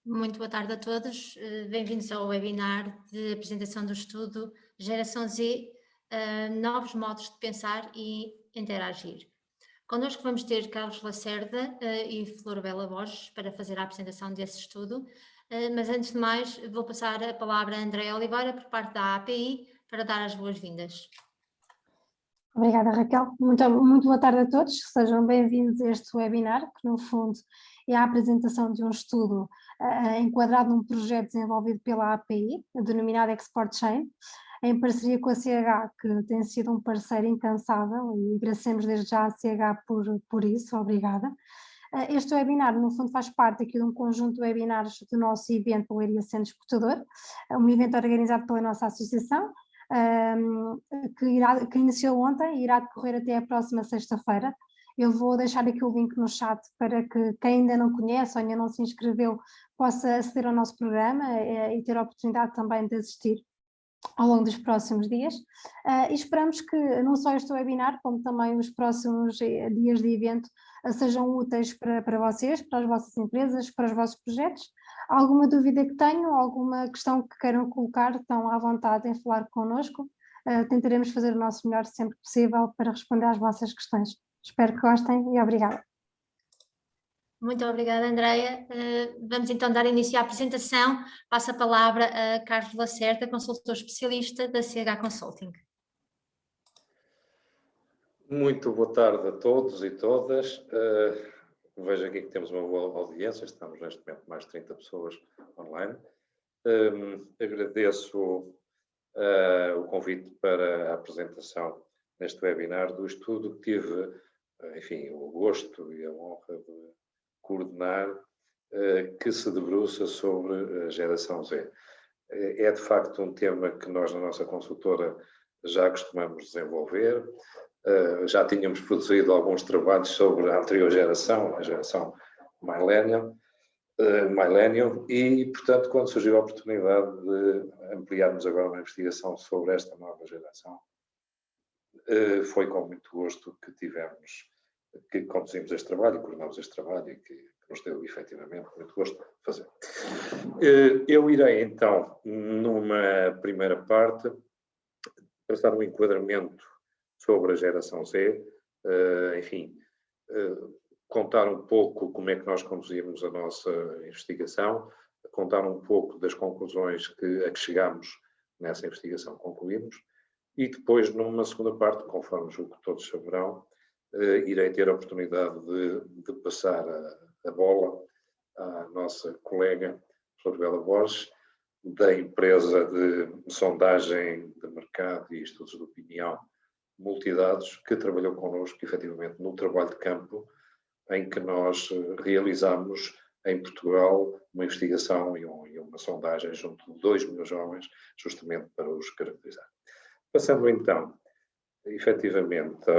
Muito boa tarde a todos. Bem-vindos ao webinar de apresentação do estudo Geração Z, novos modos de pensar e interagir. Connosco vamos ter Carlos Lacerda e Flor Bela Borges para fazer a apresentação desse estudo, mas antes de mais vou passar a palavra a Andréa Oliveira por parte da API para dar as boas-vindas. Obrigada, Raquel. Muito boa tarde a todos. Sejam bem-vindos a este webinar, que no fundo é a apresentação de um estudo enquadrado num projeto desenvolvido pela API, denominado Export Chain, em parceria com a CH, que tem sido um parceiro incansável, e agradecemos desde já a CH por isso. Obrigada. Este webinar, no fundo, faz parte aqui de um conjunto de webinars do nosso evento Leiria Centro Exportador, um evento organizado pela nossa associação, que iniciou ontem e irá decorrer até a próxima sexta-feira. Eu vou deixar aqui o link no chat para que quem ainda não conhece ou ainda não se inscreveu possa aceder ao nosso programa e ter a oportunidade também de assistir ao longo dos próximos dias, e esperamos que não só este webinar, como também os próximos dias de evento sejam úteis para vocês, para as vossas empresas, para os vossos projetos. Alguma dúvida que tenham, alguma questão que queiram colocar, estão à vontade em falar connosco. Tentaremos fazer o nosso melhor sempre possível para responder às vossas questões. Espero que gostem e obrigada. Muito obrigada, Andréa. Vamos então dar início à apresentação. Passo a palavra a Carlos Lacerda, consultor especialista da CH Consulting. Muito boa tarde a todos e todas. Vejo aqui que temos uma boa audiência, estamos neste momento mais de 30 pessoas online. Agradeço o convite para a apresentação neste webinar do estudo que tive, enfim, o gosto e a honra de coordenar, que se debruça sobre a geração Z. É de facto um tema que nós na nossa consultora já costumamos desenvolver, já tínhamos produzido alguns trabalhos sobre a anterior geração, a geração Millennium, e portanto quando surgiu a oportunidade de ampliarmos agora uma investigação sobre esta nova geração, foi com muito gosto que conduzimos este trabalho, coordenamos este trabalho e que nos deu efetivamente muito gosto de fazer. Eu irei então, numa primeira parte, traçar um enquadramento sobre a geração Z, enfim, contar um pouco como é que nós conduzimos a nossa investigação, contar um pouco das conclusões a que chegámos nessa investigação, concluímos, e depois, numa segunda parte, conforme julgo que todos saberão, irei ter a oportunidade de passar a bola à nossa colega Flor Bela Borges, da empresa de sondagem de mercado e estudos de opinião Multidados, que trabalhou connosco, efetivamente, no trabalho de campo, em que nós realizamos em Portugal uma investigação e uma sondagem junto de 2 mil jovens, justamente para os caracterizar. Passando então, efetivamente,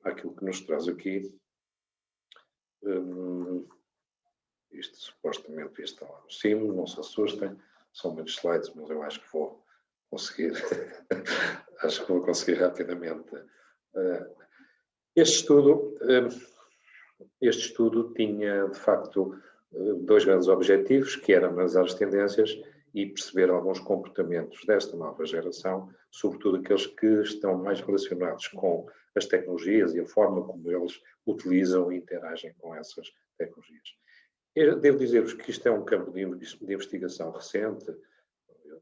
àquilo que nos traz aqui, isto supostamente está lá no cimo, não se assustem, são muitos slides, mas eu acho que vou conseguir, rapidamente. Este estudo tinha, de facto, 2 grandes objetivos, que eram analisar as tendências e perceber alguns comportamentos desta nova geração, sobretudo aqueles que estão mais relacionados com as tecnologias e a forma como eles utilizam e interagem com essas tecnologias. Eu devo dizer-vos que isto é um campo de investigação recente.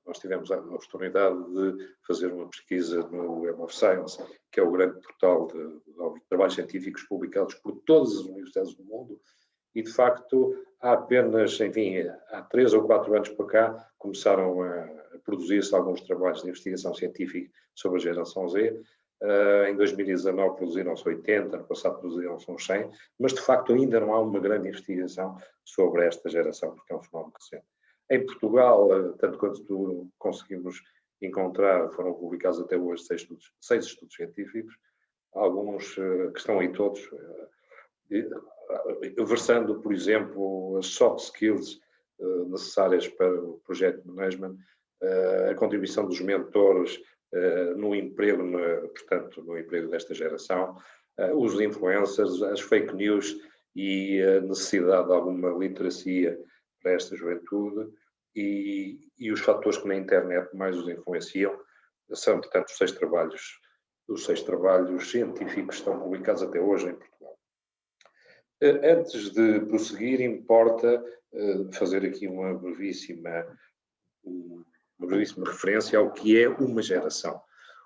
Nós tivemos a oportunidade de fazer uma pesquisa no Web of Science, que é o grande portal de trabalhos científicos publicados por todas as universidades do mundo, e de facto há apenas, enfim, há 3 ou 4 anos para cá, começaram a produzir-se alguns trabalhos de investigação científica sobre a geração Z. Em 2019 produziram-se 80, ano passado produziram-se uns 100, mas de facto ainda não há uma grande investigação sobre esta geração, porque é um fenómeno recente. Em Portugal, tanto quanto conseguimos encontrar, foram publicados até hoje 6 estudos científicos, alguns que estão aí todos, versando, por exemplo, as soft skills necessárias para o projeto management, a contribuição dos mentores no emprego, portanto, no emprego desta geração, os influencers, as fake news e a necessidade de alguma literacia para esta juventude e os fatores que na internet mais os influenciam são, portanto, os 6 trabalhos científicos que estão publicados até hoje em Portugal. Antes de prosseguir, importa fazer aqui uma brevíssima referência ao que é uma geração.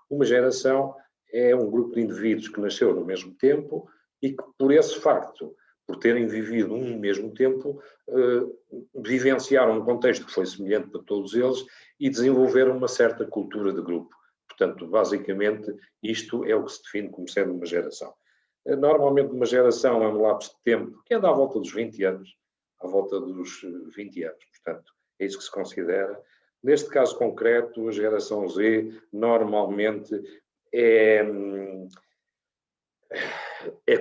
Uma geração é um grupo de indivíduos que nasceu no mesmo tempo e que, por esse facto, por terem vivido um mesmo tempo, vivenciaram um contexto que foi semelhante para todos eles e desenvolveram uma certa cultura de grupo. Portanto, basicamente, isto é o que se define como sendo uma geração. Normalmente, uma geração é um lapso de tempo que anda à volta dos 20 anos, à volta dos 20 anos. Portanto, é isso que se considera. Neste caso concreto, a geração Z normalmente é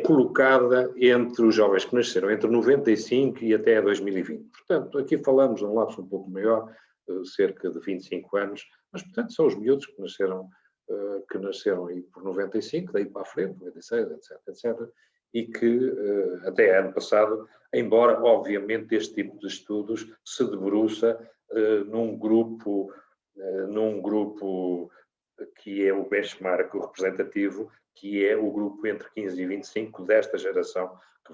colocada entre os jovens que nasceram entre 95 e até 2020. Portanto, aqui falamos de um lapso um pouco maior, cerca de 25 anos, mas, portanto, são os miúdos que nasceram aí por 95, daí para a frente, 96, etc., e que até ano passado, embora, obviamente, este tipo de estudos se debruça num grupo que é o benchmark, o representativo, que é o grupo entre 15 e 25 desta geração que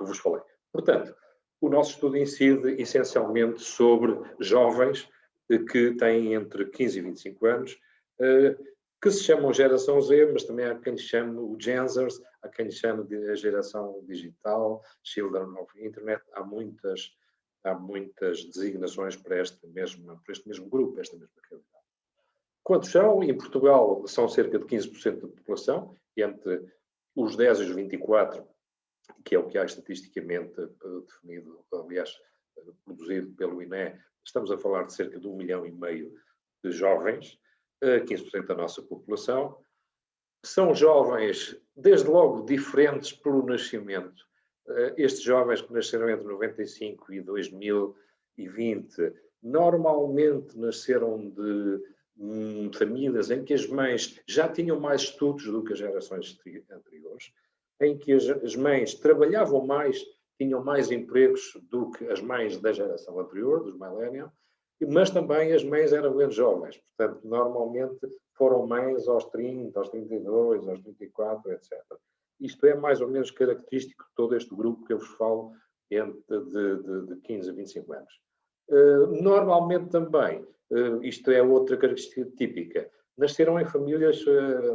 vos falei. Portanto, o nosso estudo incide essencialmente sobre jovens que têm entre 15 e 25 anos, que se chamam geração Z, mas também há quem lhe chame o Gen Zers, há quem lhe chame de a geração digital, Children of Internet, há muitas designações para este mesmo grupo, esta mesma realidade. Quantos são? Em Portugal são cerca de 15% da população, entre os 10 e os 24, que é o que há estatisticamente definido, aliás, produzido pelo INE. Estamos a falar de cerca de 1,5 milhão de jovens, 15% da nossa população. São jovens, desde logo, diferentes pelo nascimento. Estes jovens que nasceram entre 95 e 2020, normalmente nasceram de famílias em que as mães já tinham mais estudos do que as gerações anteriores, em que as mães trabalhavam mais, tinham mais empregos do que as mães da geração anterior, dos millennials, mas também as mães eram menos jovens. Portanto, normalmente foram mães aos 30, aos 32, aos 34, etc. Isto é mais ou menos característico de todo este grupo que eu vos falo de 15 a 25 anos. Normalmente também, isto é outra característica típica, nasceram em famílias,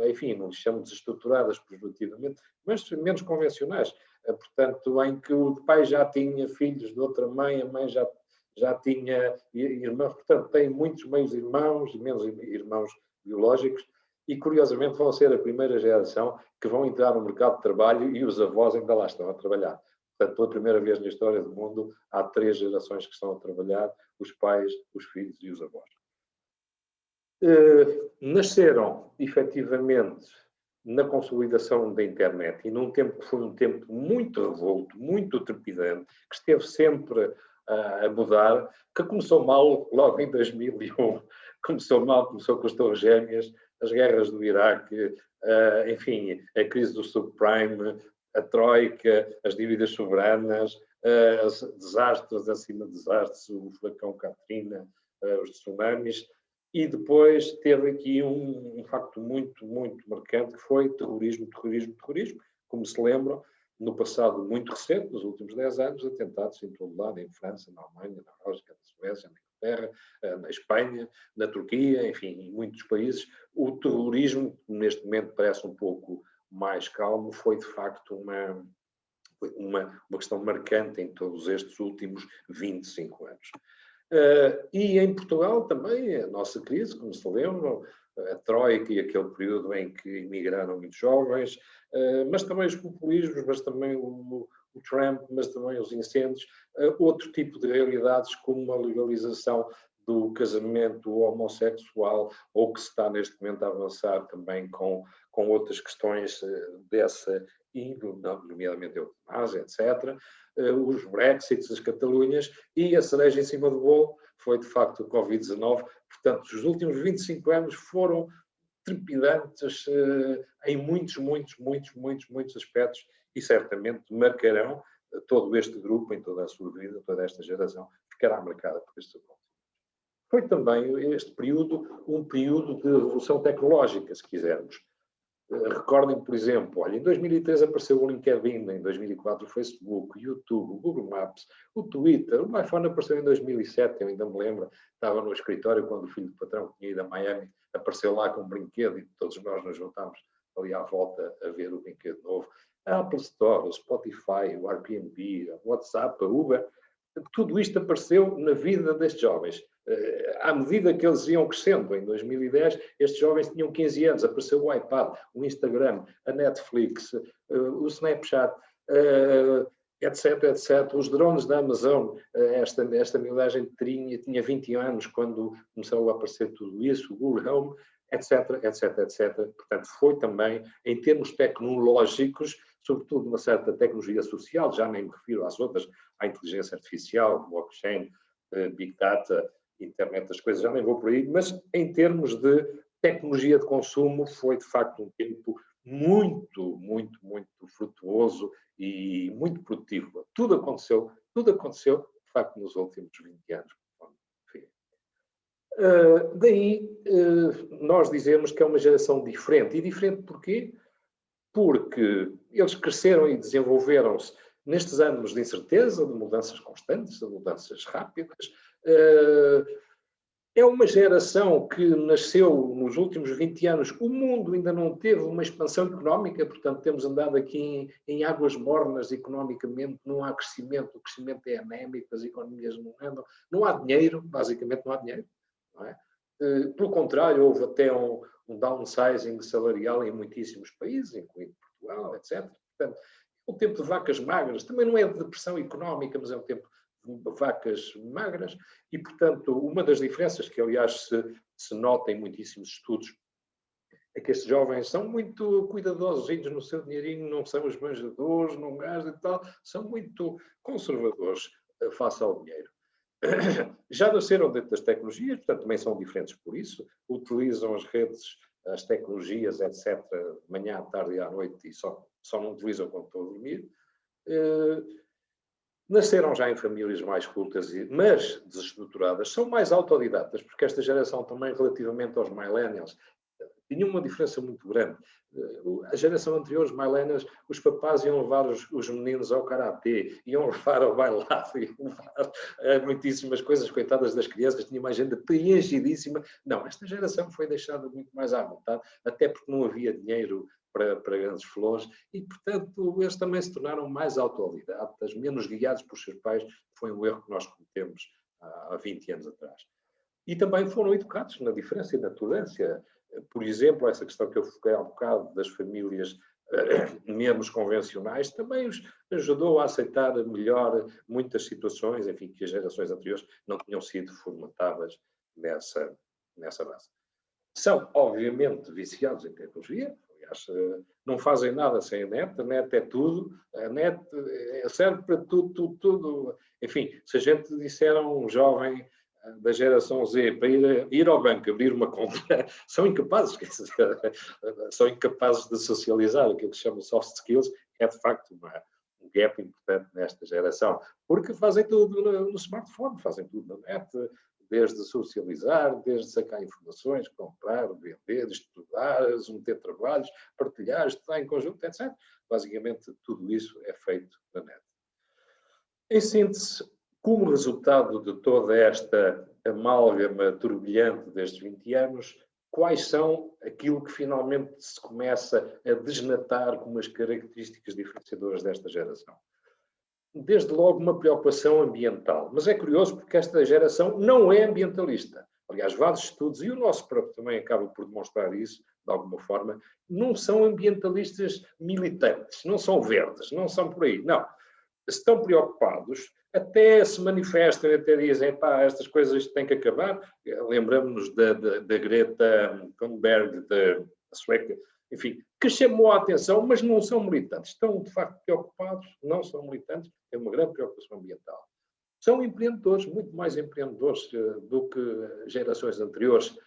enfim, não lhes chamo desestruturadas pejorativamente, mas menos convencionais. Portanto, em que o pai já tinha filhos de outra mãe, a mãe já tinha irmãos, portanto, tem muitos meios irmãos e menos irmãos biológicos, e curiosamente vão ser a primeira geração que vão entrar no mercado de trabalho e os avós ainda lá estão a trabalhar. Portanto, pela primeira vez na história do mundo, há 3 gerações que estão a trabalhar, os pais, os filhos e os avós. Nasceram, efetivamente, na consolidação da internet e num tempo que foi um tempo muito revolto, muito trepidante, que esteve sempre a mudar, que começou mal logo em 2001. Começou com as Torres Gêmeas, as guerras do Iraque, enfim, a crise do subprime, a Troika, as dívidas soberanas, os desastres acima de desastres, o furacão Katrina, os tsunamis, e depois teve aqui um facto muito, muito marcante, que foi terrorismo, como se lembram, no passado muito recente, nos últimos 10 anos, atentados em todo lado, em França, na Alemanha, na Bélgica, na Suécia, na Inglaterra, na Espanha, na Turquia, enfim, em muitos países. O terrorismo, neste momento parece um pouco mais calmo, foi de facto uma questão marcante em todos estes últimos 25 anos. E em Portugal também, a nossa crise, como se lembram, a Troika e aquele período em que emigraram muitos jovens, mas também os populismos, mas também o Trump, mas também os incêndios, outro tipo de realidades como a legalização do casamento homossexual, ou que se está neste momento a avançar também com outras questões dessa índole, nomeadamente a eutanásia, etc., os Brexits, as Catalunhas, e a cereja em cima do bolo foi, de facto, o Covid-19. Portanto, os últimos 25 anos foram trepidantes em muitos aspectos e certamente marcarão todo este grupo, em toda a sua vida, toda esta geração, porque era marcada por estes acontecimentos. Foi também este período um período de revolução tecnológica, se quisermos. Recordem, por exemplo, olha, em 2003 apareceu o LinkedIn, em 2004 o Facebook, o YouTube, o Google Maps, o Twitter, o iPhone apareceu em 2007, eu ainda me lembro, estava no escritório quando o filho do patrão que tinha ido a Miami apareceu lá com um brinquedo e todos nós nos juntámos ali à volta a ver o brinquedo novo. A Apple Store, o Spotify, o Airbnb, o WhatsApp, a Uber, tudo isto apareceu na vida destes jovens. À medida que eles iam crescendo, em 2010, estes jovens tinham 15 anos, apareceu o iPad, o Instagram, a Netflix, o Snapchat, etc, etc. Os drones da Amazon, esta miudagem tinha 20 anos quando começou a aparecer tudo isso, o Google Home, etc, etc, etc. Portanto, foi também, em termos tecnológicos, sobretudo uma certa tecnologia social, já nem me refiro às outras, à inteligência artificial, blockchain, Big Data, internet das coisas, já nem vou por aí, mas em termos de tecnologia de consumo foi de facto um tempo muito, muito, muito frutuoso e muito produtivo. Tudo aconteceu, de facto, nos últimos 20 anos. Daí nós dizemos que é uma geração diferente. E diferente porquê? Porque eles cresceram e desenvolveram-se nestes anos de incerteza, de mudanças constantes, de mudanças rápidas. É uma geração que nasceu nos últimos 20 anos. O mundo ainda não teve uma expansão económica, portanto, temos andado aqui em águas mornas economicamente, não há crescimento, o crescimento é anémico, as economias não andam, não há dinheiro, basicamente não há dinheiro. Não é? Pelo contrário, houve até um downsizing salarial em muitíssimos países, incluindo Portugal, etc. Portanto, é um tempo de vacas magras, também não é de depressão económica, mas é um tempo de vacas magras, e, portanto, uma das diferenças que, aliás, se nota em muitíssimos estudos, é que estes jovens são muito cuidadosos no seu dinheirinho, não são esbanjadores, não gastam e tal, são muito conservadores face ao dinheiro. Já nasceram dentro das tecnologias, portanto, também são diferentes por isso, utilizam as redes, as tecnologias, etc., de manhã, à tarde e à noite, e só não utilizam quando estão a dormir. Nasceram já em famílias mais cultas, mas desestruturadas, são mais autodidatas, porque esta geração também, relativamente aos millennials, tinha uma diferença muito grande. A geração anterior, os millennials, os papás iam levar os meninos ao karatê, iam levar ao bailado, iam levar muitíssimas coisas, coitadas das crianças, tinha uma agenda preenchidíssima. Não, esta geração foi deixada muito mais à vontade, até porque não havia dinheiro para grandes flores, e, portanto, eles também se tornaram mais autodidatas, menos guiados por seus pais, foi um erro que nós cometemos há 20 anos atrás. E também foram educados na diferença e na tolerância. Por exemplo, essa questão que eu foquei há bocado das famílias menos convencionais, também os ajudou a aceitar melhor muitas situações, enfim, que as gerações anteriores não tinham sido formatadas nessa base. São, obviamente, viciados em tecnologia. Aliás, não fazem nada sem a net é tudo, a net serve para tudo. Enfim, se a gente disser a um jovem da geração Z para ir ao banco abrir uma conta, são incapazes, quer dizer, são incapazes de socializar, aquilo que se chama soft skills, é de facto um gap importante nesta geração, porque fazem tudo no smartphone, fazem tudo na net, desde socializar, desde sacar informações, comprar, vender, estudar, submeter trabalhos, partilhar, estudar em conjunto, etc. Basicamente, tudo isso é feito na net. Em síntese, como resultado de toda esta amálgama turbilhante destes 20 anos, quais são aquilo que finalmente se começa a desnatar como as características diferenciadoras desta geração? Desde logo uma preocupação ambiental. Mas é curioso porque esta geração não é ambientalista. Aliás, vários estudos, e o nosso próprio também acaba por demonstrar isso, de alguma forma, não são ambientalistas militantes, não são verdes, não são por aí. Não. Estão preocupados, até se manifestam, até dizem, pá, estas coisas têm que acabar. Lembramos-nos da Greta Thunberg, da sueca, enfim, que chamou a atenção, mas não são militantes. Estão, de facto, preocupados, não são militantes, têm uma grande preocupação ambiental. São empreendedores, muito mais empreendedores do que gerações anteriores.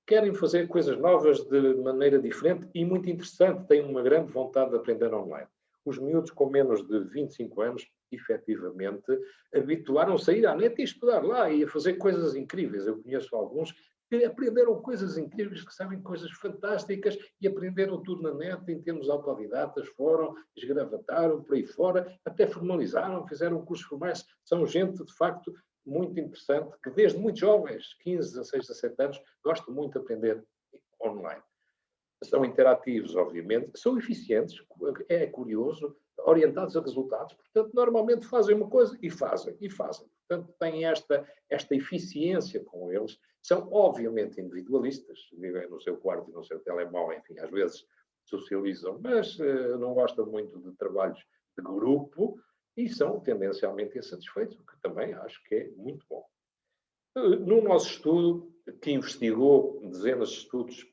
Querem fazer coisas novas de maneira diferente e muito interessante, têm uma grande vontade de aprender online. Os miúdos com menos de 25 anos efetivamente, habituaram-se a ir à net e estudar lá e a fazer coisas incríveis. Eu conheço alguns que aprenderam coisas incríveis, que sabem coisas fantásticas e aprenderam tudo na net em termos autodidatas, foram, esgravataram por aí fora, até formalizaram, fizeram cursos formais. São gente, de facto, muito interessante, que desde muito jovens, 15, 16, 17 anos, gostam muito de aprender online. São interativos, obviamente, são eficientes, é curioso, orientados a resultados, portanto, normalmente fazem uma coisa e fazem. Portanto, têm esta eficiência com eles. São, obviamente, individualistas, vivem no seu quarto e no seu telemóvel, enfim, às vezes socializam, mas não gostam muito de trabalhos de grupo e são tendencialmente insatisfeitos, o que também acho que é muito bom. No nosso estudo, que investigou dezenas de estudos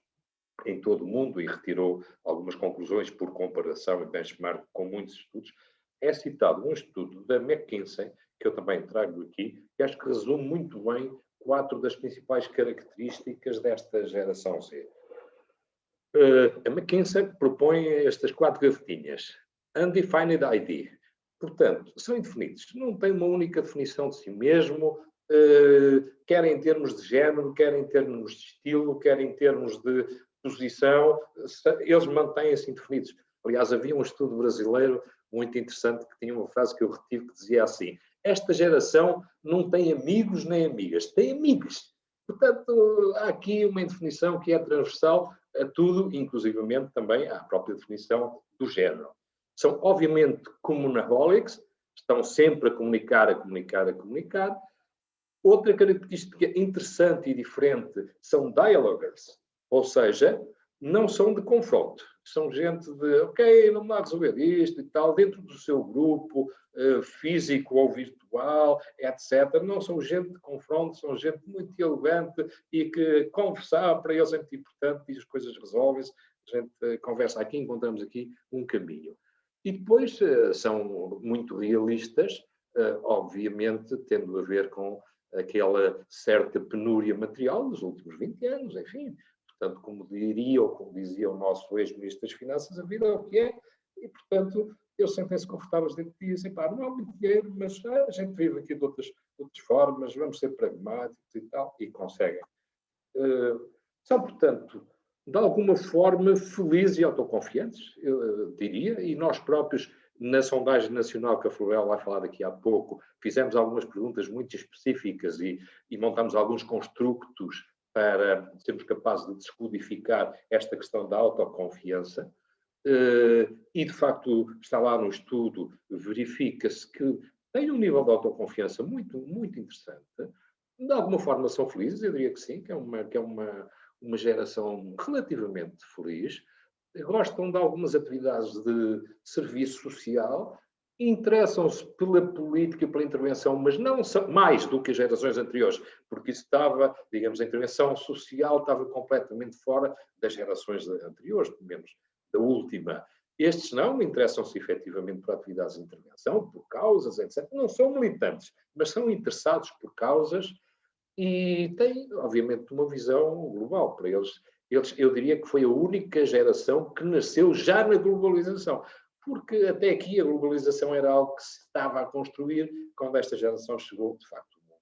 em todo o mundo e retirou algumas conclusões por comparação e benchmark com muitos estudos, é citado um estudo da McKinsey, que eu também trago aqui, que acho que resume muito bem 4 das principais características desta geração Z. A McKinsey propõe estas 4 gavetinhas. Undefined ID. Portanto, são indefinidos. Não têm uma única definição de si mesmo, quer em termos de género, quer em termos de estilo, quer em termos de posição, eles mantêm-se indefinidos. Aliás, havia um estudo brasileiro muito interessante que tinha uma frase que eu retive que dizia assim: esta geração não tem amigos nem amigas, tem amigas. Portanto, há aqui uma indefinição que é transversal a tudo, inclusivamente também à própria definição do género. São, obviamente, communaholics, estão sempre a comunicar. Outra característica interessante e diferente são dialogers, ou seja, não são de confronto. São gente de, ok, vamos lá resolver isto e tal, dentro do seu grupo, físico ou virtual, etc. Não são gente de confronto, são gente muito elegante e que conversar para eles é muito importante e as coisas resolvem-se. A gente conversa aqui, encontramos aqui um caminho. E depois são muito realistas, obviamente, tendo a ver com aquela certa penúria material dos últimos 20 anos, enfim. Portanto, como diria ou como dizia o nosso ex-ministro das Finanças, a vida é o que é, e, portanto, eles sentem-se confortáveis dentro de dizem, pá, não há muito dinheiro, mas a gente vive aqui de outras formas, vamos ser pragmáticos e tal, e conseguem. São, portanto, de alguma forma, felizes e autoconfiantes, eu diria, e nós próprios, na sondagem nacional que a Florel vai falar daqui a pouco, fizemos algumas perguntas muito específicas e montamos alguns construtos para sermos capazes de descodificar esta questão da autoconfiança. E, de facto, está lá no estudo, verifica-se que tem um nível de autoconfiança muito, muito interessante. De alguma forma são felizes, eu diria que sim, que é uma geração relativamente feliz. Gostam de algumas atividades de serviço social, interessam-se pela política e pela intervenção, mas não são mais do que as gerações anteriores, porque isso estava, digamos, a intervenção social estava completamente fora das gerações anteriores, pelo menos da última. Estes não interessam-se efetivamente por atividades de intervenção, por causas, etc. Não são militantes, mas são interessados por causas e têm, obviamente, uma visão global. Para eles, eu diria que foi a única geração que nasceu já na globalização. Porque até aqui a globalização era algo que se estava a construir, quando esta geração chegou, de facto, o mundo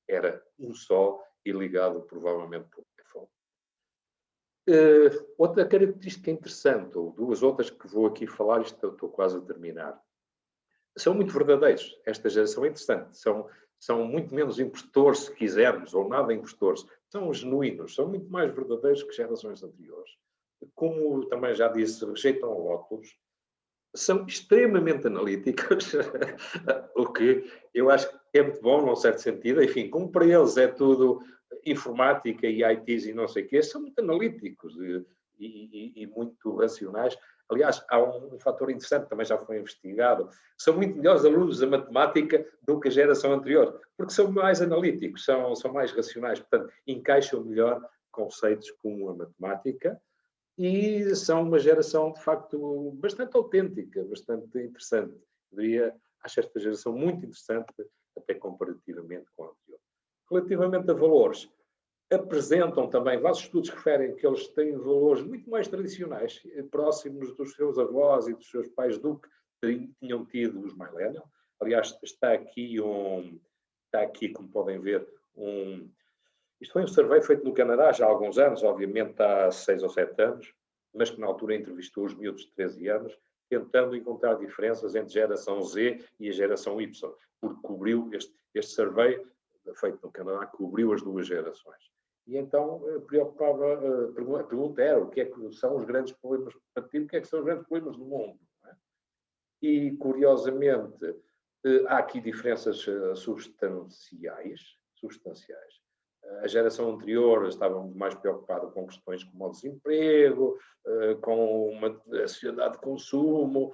era um só e ligado provavelmente por telefone. Outra característica interessante, ou 2 outras que vou aqui falar, isto estou quase a terminar, são muito verdadeiros. Esta geração é interessante, são muito menos impostores, se quisermos, ou nada impostores, são genuínos, são muito mais verdadeiros que gerações anteriores. Como também já disse, rejeitam rótulos, são extremamente analíticos, o que eu acho que é muito bom, num certo sentido. Enfim, como para eles é tudo informática e ITs e não sei o quê, são muito analíticos e muito racionais. Aliás, há um fator interessante, também já foi investigado, são muito melhores alunos da matemática do que a geração anterior, porque são mais analíticos, são mais racionais, portanto, encaixam melhor conceitos como a matemática. E são uma geração, de facto, bastante autêntica, bastante interessante. Acho esta geração muito interessante, até comparativamente com a anterior. Relativamente a valores, apresentam também, vários estudos referem que eles têm valores muito mais tradicionais, próximos dos seus avós e dos seus pais do que tinham tido os millennials. Aliás, está aqui, como podem ver, isto foi um survey feito no Canadá já há alguns anos, obviamente há 6 ou 7 anos, mas que na altura entrevistou os miúdos de 13 anos, tentando encontrar diferenças entre a geração Z e a geração Y, porque cobriu este survey feito no Canadá, cobriu as duas gerações. E então a pergunta era o que é que são os grandes problemas para ti, o que é que são os grandes problemas do mundo? Não é? E, curiosamente, há aqui diferenças substanciais. A geração anterior estava muito mais preocupada com questões como o desemprego, com a sociedade de consumo,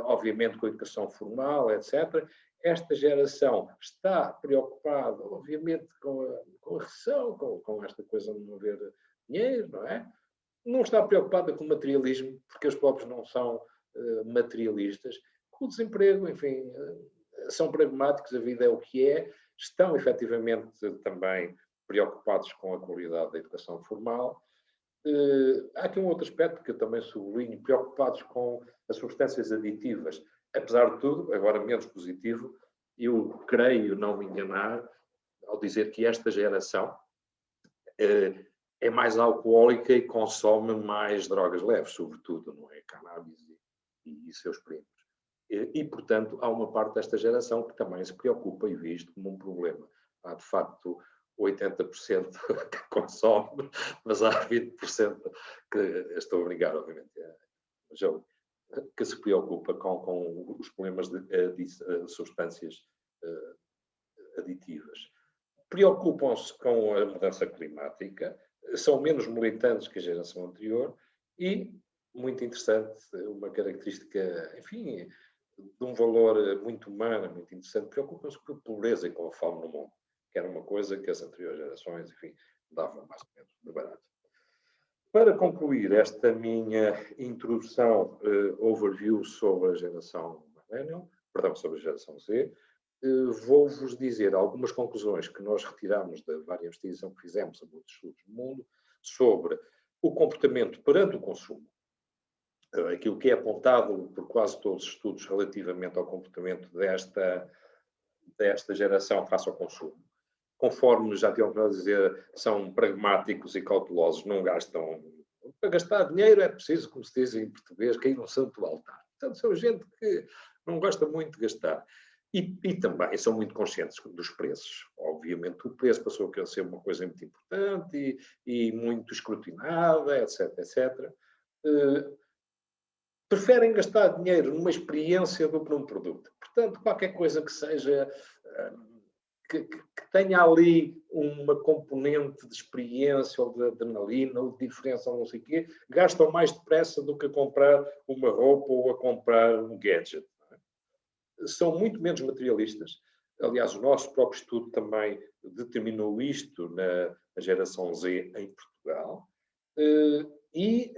obviamente com a educação formal, etc. Esta geração está preocupada, obviamente, com a recessão, com esta coisa de não haver dinheiro, não é? Não está preocupada com o materialismo, porque os próprios não são materialistas. Com o desemprego, enfim, são pragmáticos, a vida é o que é, estão efetivamente também preocupados com a qualidade da educação formal. Há aqui um outro aspecto que eu também sublinho, preocupados com as substâncias aditivas. Apesar de tudo, agora menos positivo, eu creio não me enganar ao dizer que esta geração é mais alcoólica e consome mais drogas leves, sobretudo, não é? Cannabis e seus primos. E, portanto, há uma parte desta geração que também se preocupa e vê isto como um problema. Há, de facto, 80% que consome, mas há 20% que, estou a brincar, obviamente, que se preocupa com os problemas de substâncias aditivas. Preocupam-se com a mudança climática, são menos militantes que a geração anterior e, muito interessante, uma característica, enfim, de um valor muito humano, muito interessante, preocupam-se com a pobreza e com a fome no mundo, que era uma coisa que as anteriores gerações, enfim, davam mais ou menos de barato. Para concluir esta minha introdução, overview sobre a geração millennial, sobre a geração Z, vou-vos dizer algumas conclusões que nós retiramos da várias investigação que fizemos a muitos estudos do mundo sobre o comportamento perante o consumo. Aquilo que é apontado por quase todos os estudos relativamente ao comportamento desta geração face ao consumo. Conforme já tinham para dizer, são pragmáticos e cautelosos, não gastam. Para gastar dinheiro é preciso, como se diz em português, cair no santo altar. Portanto, são gente que não gosta muito de gastar. E também são muito conscientes dos preços. Obviamente, o preço passou a ser uma coisa muito importante e muito escrutinada, etc, etc. Preferem gastar dinheiro numa experiência do que num produto. Portanto, qualquer coisa que seja... Que tenha ali uma componente de experiência ou de adrenalina ou de diferença ou não sei o quê, gastam mais depressa do que a comprar uma roupa ou a comprar um gadget. São muito menos materialistas. Aliás, o nosso próprio estudo também determinou isto na geração Z em Portugal. E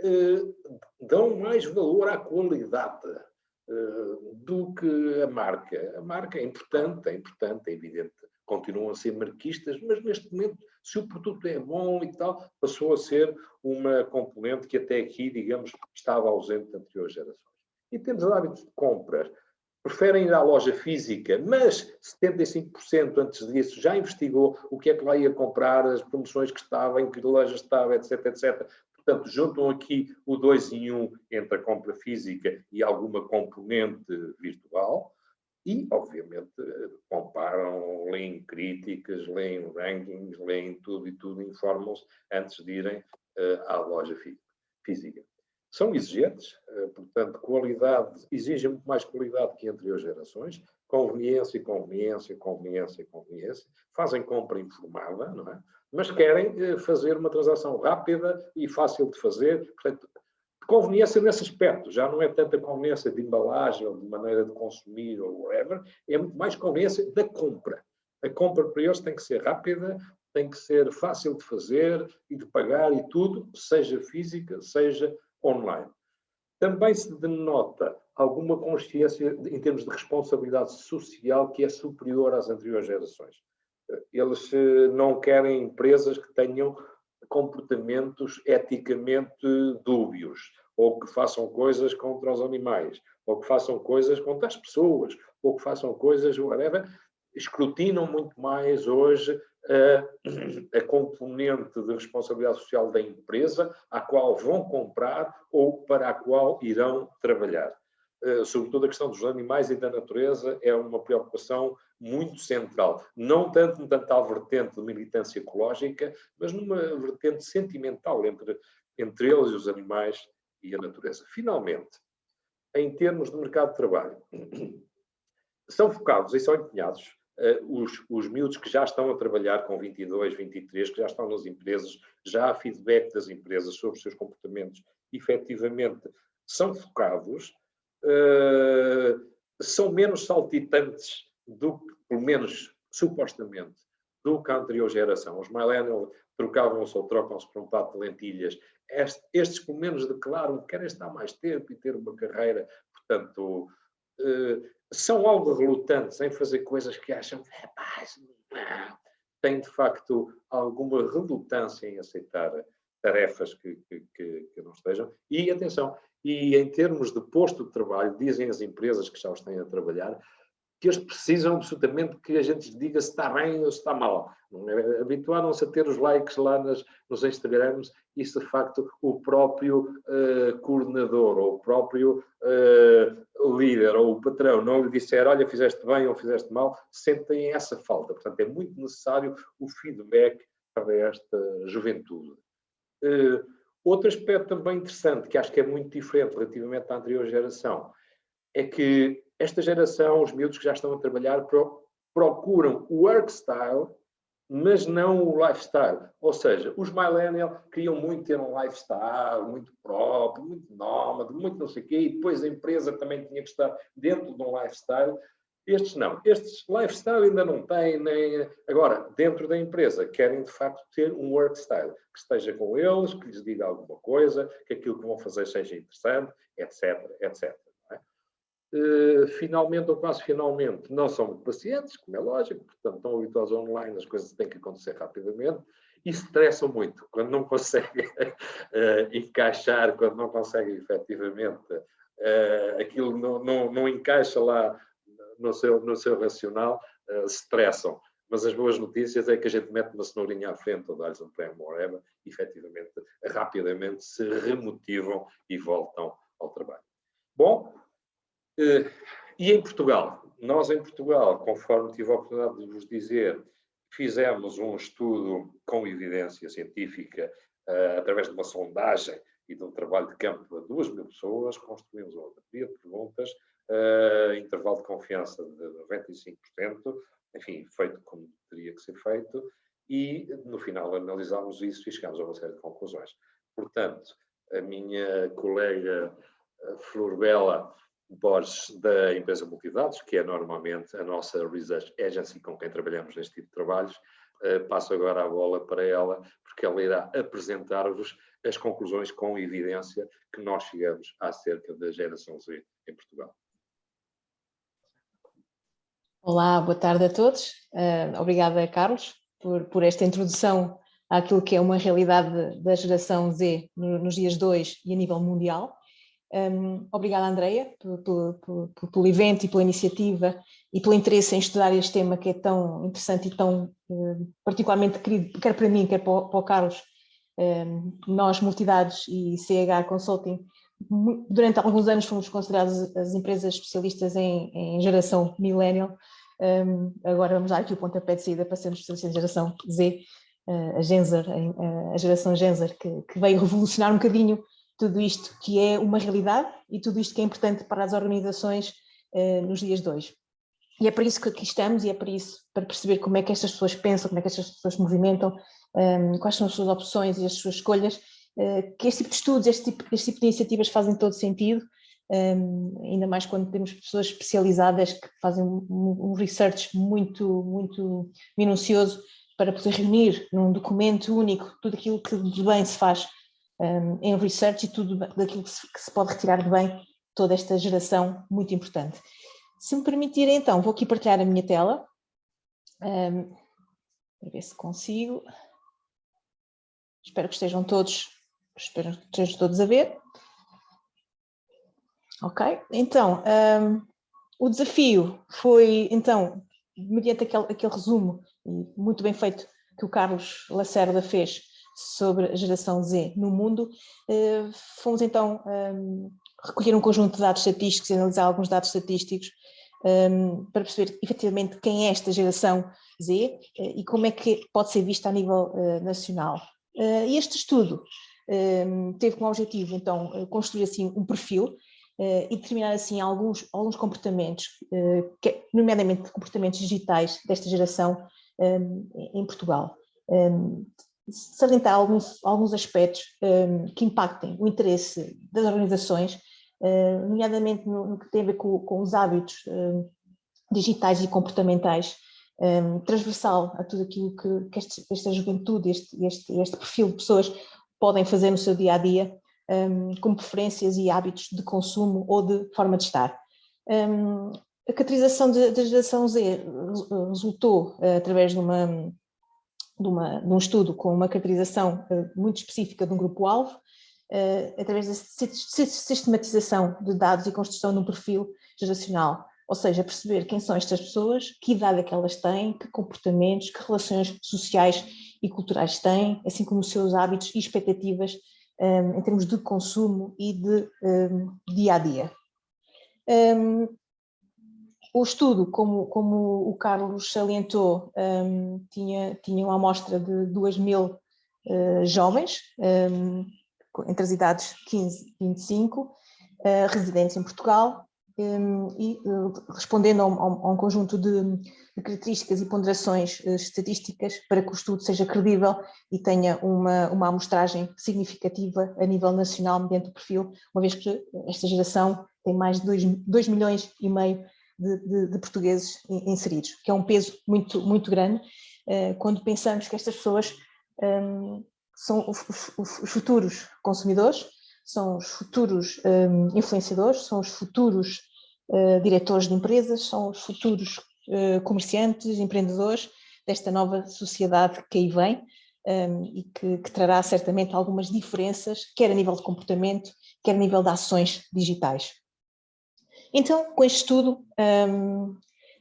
dão mais valor à qualidade do que a marca. A marca é importante, é evidente. Continuam a ser marquistas, mas neste momento, se o produto é bom e tal, passou a ser uma componente que até aqui, digamos, estava ausente de anteriores gerações. E temos hábitos de compra. Preferem ir à loja física, mas 75% antes disso já investigou o que é que lá ia comprar, as promoções que estavam, em que loja estava, etc, etc. Portanto, juntam aqui o 2 em 1 entre a compra física e alguma componente virtual. E, obviamente, comparam, leem críticas, leem rankings, leem tudo e tudo, informam-se antes de irem à loja física. São exigentes, portanto, qualidade, exigem muito mais qualidade que anteriores gerações, conveniência, conveniência, conveniência, conveniência, fazem compra informada, não é? Mas querem fazer uma transação rápida e fácil de fazer, portanto, conveniência nesse aspecto, já não é tanta conveniência de embalagem ou de maneira de consumir ou whatever, é muito mais conveniência da compra. A compra para eles tem que ser rápida, tem que ser fácil de fazer e de pagar e tudo, seja física, seja online. Também se denota alguma consciência em termos de responsabilidade social que é superior às anteriores gerações. Eles não querem empresas que tenham comportamentos eticamente dúbios, ou que façam coisas contra os animais, ou que façam coisas contra as pessoas, ou que façam coisas, whatever, escrutinam muito mais hoje a componente de responsabilidade social da empresa à qual vão comprar ou para a qual irão trabalhar. Sobretudo a questão dos animais e da natureza é uma preocupação muito central, não tanto numa tal vertente de militância ecológica, mas numa vertente sentimental entre eles e os animais e a natureza. Finalmente, em termos de mercado de trabalho, são focados e são empenhados os miúdos que já estão a trabalhar com 22, 23, que já estão nas empresas, já há feedback das empresas sobre os seus comportamentos, efetivamente são focados, são menos saltitantes do que, pelo menos supostamente, do que a anterior geração. Os millennials trocavam-se ou trocam-se por um prato de lentilhas. Estes, pelo menos, declaram que querem estar mais tempo e ter uma carreira. Portanto, são algo relutantes em fazer coisas que acham que têm, de facto, alguma relutância em aceitar tarefas que não estejam. E, atenção, e em termos de posto de trabalho, dizem as empresas que já os têm a trabalhar, que eles precisam absolutamente que a gente diga se está bem ou se está mal. Habituaram-se a ter os likes lá nos Instagrams e se de facto o próprio coordenador ou o próprio líder ou o patrão não lhe disser olha, fizeste bem ou fizeste mal, sentem essa falta. Portanto, é muito necessário o feedback para esta juventude. Outro aspecto também interessante, que acho que é muito diferente relativamente à anterior geração, é que esta geração, os miúdos que já estão a trabalhar, procuram o work style, mas não o lifestyle. Ou seja, os millennials queriam muito ter um lifestyle muito próprio, muito nómade, muito não sei o quê, e depois a empresa também tinha que estar dentro de um lifestyle. Estes não. Estes lifestyle ainda não têm, nem... Agora, dentro da empresa, querem de facto ter um work style, que esteja com eles, que lhes diga alguma coisa, que aquilo que vão fazer seja interessante, etc, etc. Finalmente ou quase finalmente não são muito pacientes, como é lógico, portanto estão habituados ao online, as coisas têm que acontecer rapidamente e estressam muito quando não conseguem encaixar, quando não conseguem efetivamente aquilo não encaixa lá no seu racional, estressam. Mas as boas notícias é que a gente mete uma cenourinha à frente ou dá-lhes um prémio whatever, e efetivamente rapidamente se remotivam e voltam ao trabalho. Bom, e em Portugal? Nós em Portugal, conforme tive a oportunidade de vos dizer, fizemos um estudo com evidência científica, através de uma sondagem e de um trabalho de campo a 2.000 pessoas, construímos uma bateria de perguntas, intervalo de confiança de 95%, enfim, feito como teria que ser feito, e no final analisámos isso e chegámos a uma série de conclusões. Portanto, a minha colega Flor Bela Borges, da empresa Multidados, que é normalmente a nossa research agency com quem trabalhamos neste tipo de trabalhos, passo agora a bola para ela, porque ela irá apresentar-vos as conclusões com evidência que nós chegamos acerca da geração Z em Portugal. Olá, boa tarde a todos. Obrigada, Carlos, por esta introdução àquilo que é uma realidade da geração Z nos dias 2 e a nível mundial. Obrigada, Andreia, pelo evento e pela iniciativa e pelo interesse em estudar este tema que é tão interessante e tão particularmente querido, quer para mim, quer para o Carlos. Nós, Multidados e CH Consulting, durante alguns anos fomos considerados as empresas especialistas em geração millennial. Agora vamos dar aqui o pontapé de saída para sermos especialistas em geração Z, a Genzer, a geração Genzer, que veio revolucionar um bocadinho tudo isto que é uma realidade e tudo isto que é importante para as organizações nos dias de hoje. E é para isso que aqui estamos e é para isso, para perceber como é que estas pessoas pensam, como é que estas pessoas se movimentam, quais são as suas opções e as suas escolhas, que este tipo de estudos, este tipo de iniciativas fazem todo sentido, ainda mais quando temos pessoas especializadas que fazem um research muito, muito minucioso para poder reunir num documento único tudo aquilo que de bem se faz em research e tudo daquilo que se pode retirar de bem toda esta geração muito importante. Se me permitirem, então, vou aqui partilhar a minha tela, para ver se consigo. Espero que estejam todos a ver. Ok, então, O desafio foi, então, mediante aquele resumo, muito bem feito, que o Carlos Lacerda fez sobre a geração Z no mundo, fomos então recolher um conjunto de dados estatísticos e analisar alguns dados estatísticos para perceber efetivamente quem é esta geração Z e como é que pode ser vista a nível nacional. E este estudo teve como objetivo, então, construir assim um perfil e determinar assim alguns comportamentos, nomeadamente comportamentos digitais desta geração em Portugal. Salientar alguns aspectos que impactem o interesse das organizações, nomeadamente no que tem a ver com os hábitos digitais e comportamentais, transversal a tudo aquilo que esta juventude, este perfil de pessoas podem fazer no seu dia-a-dia, como preferências e hábitos de consumo ou de forma de estar. A caracterização da geração Z resultou através de um estudo com uma caracterização muito específica de um grupo-alvo, através da sistematização de dados e construção de um perfil geracional, ou seja, perceber quem são estas pessoas, que idade é que elas têm, que comportamentos, que relações sociais e culturais têm, assim como os seus hábitos e expectativas em termos de consumo e de dia-a-dia. O estudo, como o Carlos salientou, tinha uma amostra de 2.000 jovens, entre as idades 15 e 25, residentes em Portugal, e respondendo a um conjunto de características e ponderações estatísticas para que o estudo seja credível e tenha uma amostragem significativa a nível nacional mediante o perfil, uma vez que esta geração tem mais de 2,5 milhões de portugueses inseridos, que é um peso muito, muito grande quando pensamos que estas pessoas são os futuros consumidores, são os futuros influenciadores, são os futuros diretores de empresas, são os futuros comerciantes, empreendedores desta nova sociedade que aí vem e que trará certamente algumas diferenças, quer a nível de comportamento, quer a nível de ações digitais. Então, com este estudo,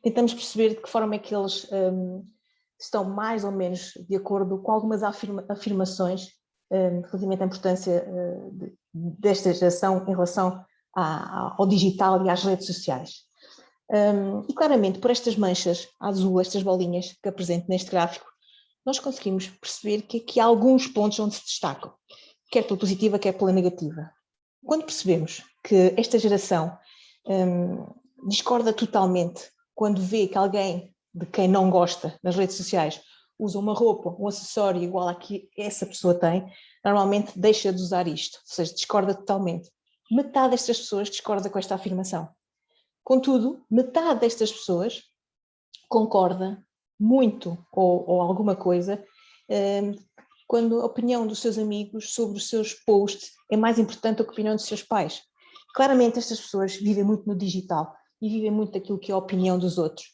tentamos perceber de que forma é que eles estão mais ou menos de acordo com algumas afirmações relativamente à importância desta geração em relação ao digital e às redes sociais. E claramente, por estas manchas azul, estas bolinhas que apresento neste gráfico, nós conseguimos perceber que aqui há alguns pontos onde se destacam, quer pela positiva, quer pela negativa. Quando percebemos que esta geração discorda totalmente quando vê que alguém de quem não gosta nas redes sociais usa uma roupa, um acessório igual a que essa pessoa tem, normalmente deixa de usar isto, ou seja, discorda totalmente. Metade destas pessoas discorda com esta afirmação. Contudo, metade destas pessoas concorda muito ou alguma coisa quando a opinião dos seus amigos sobre os seus posts é mais importante do que a opinião dos seus pais. Claramente estas pessoas vivem muito no digital e vivem muito daquilo que é a opinião dos outros.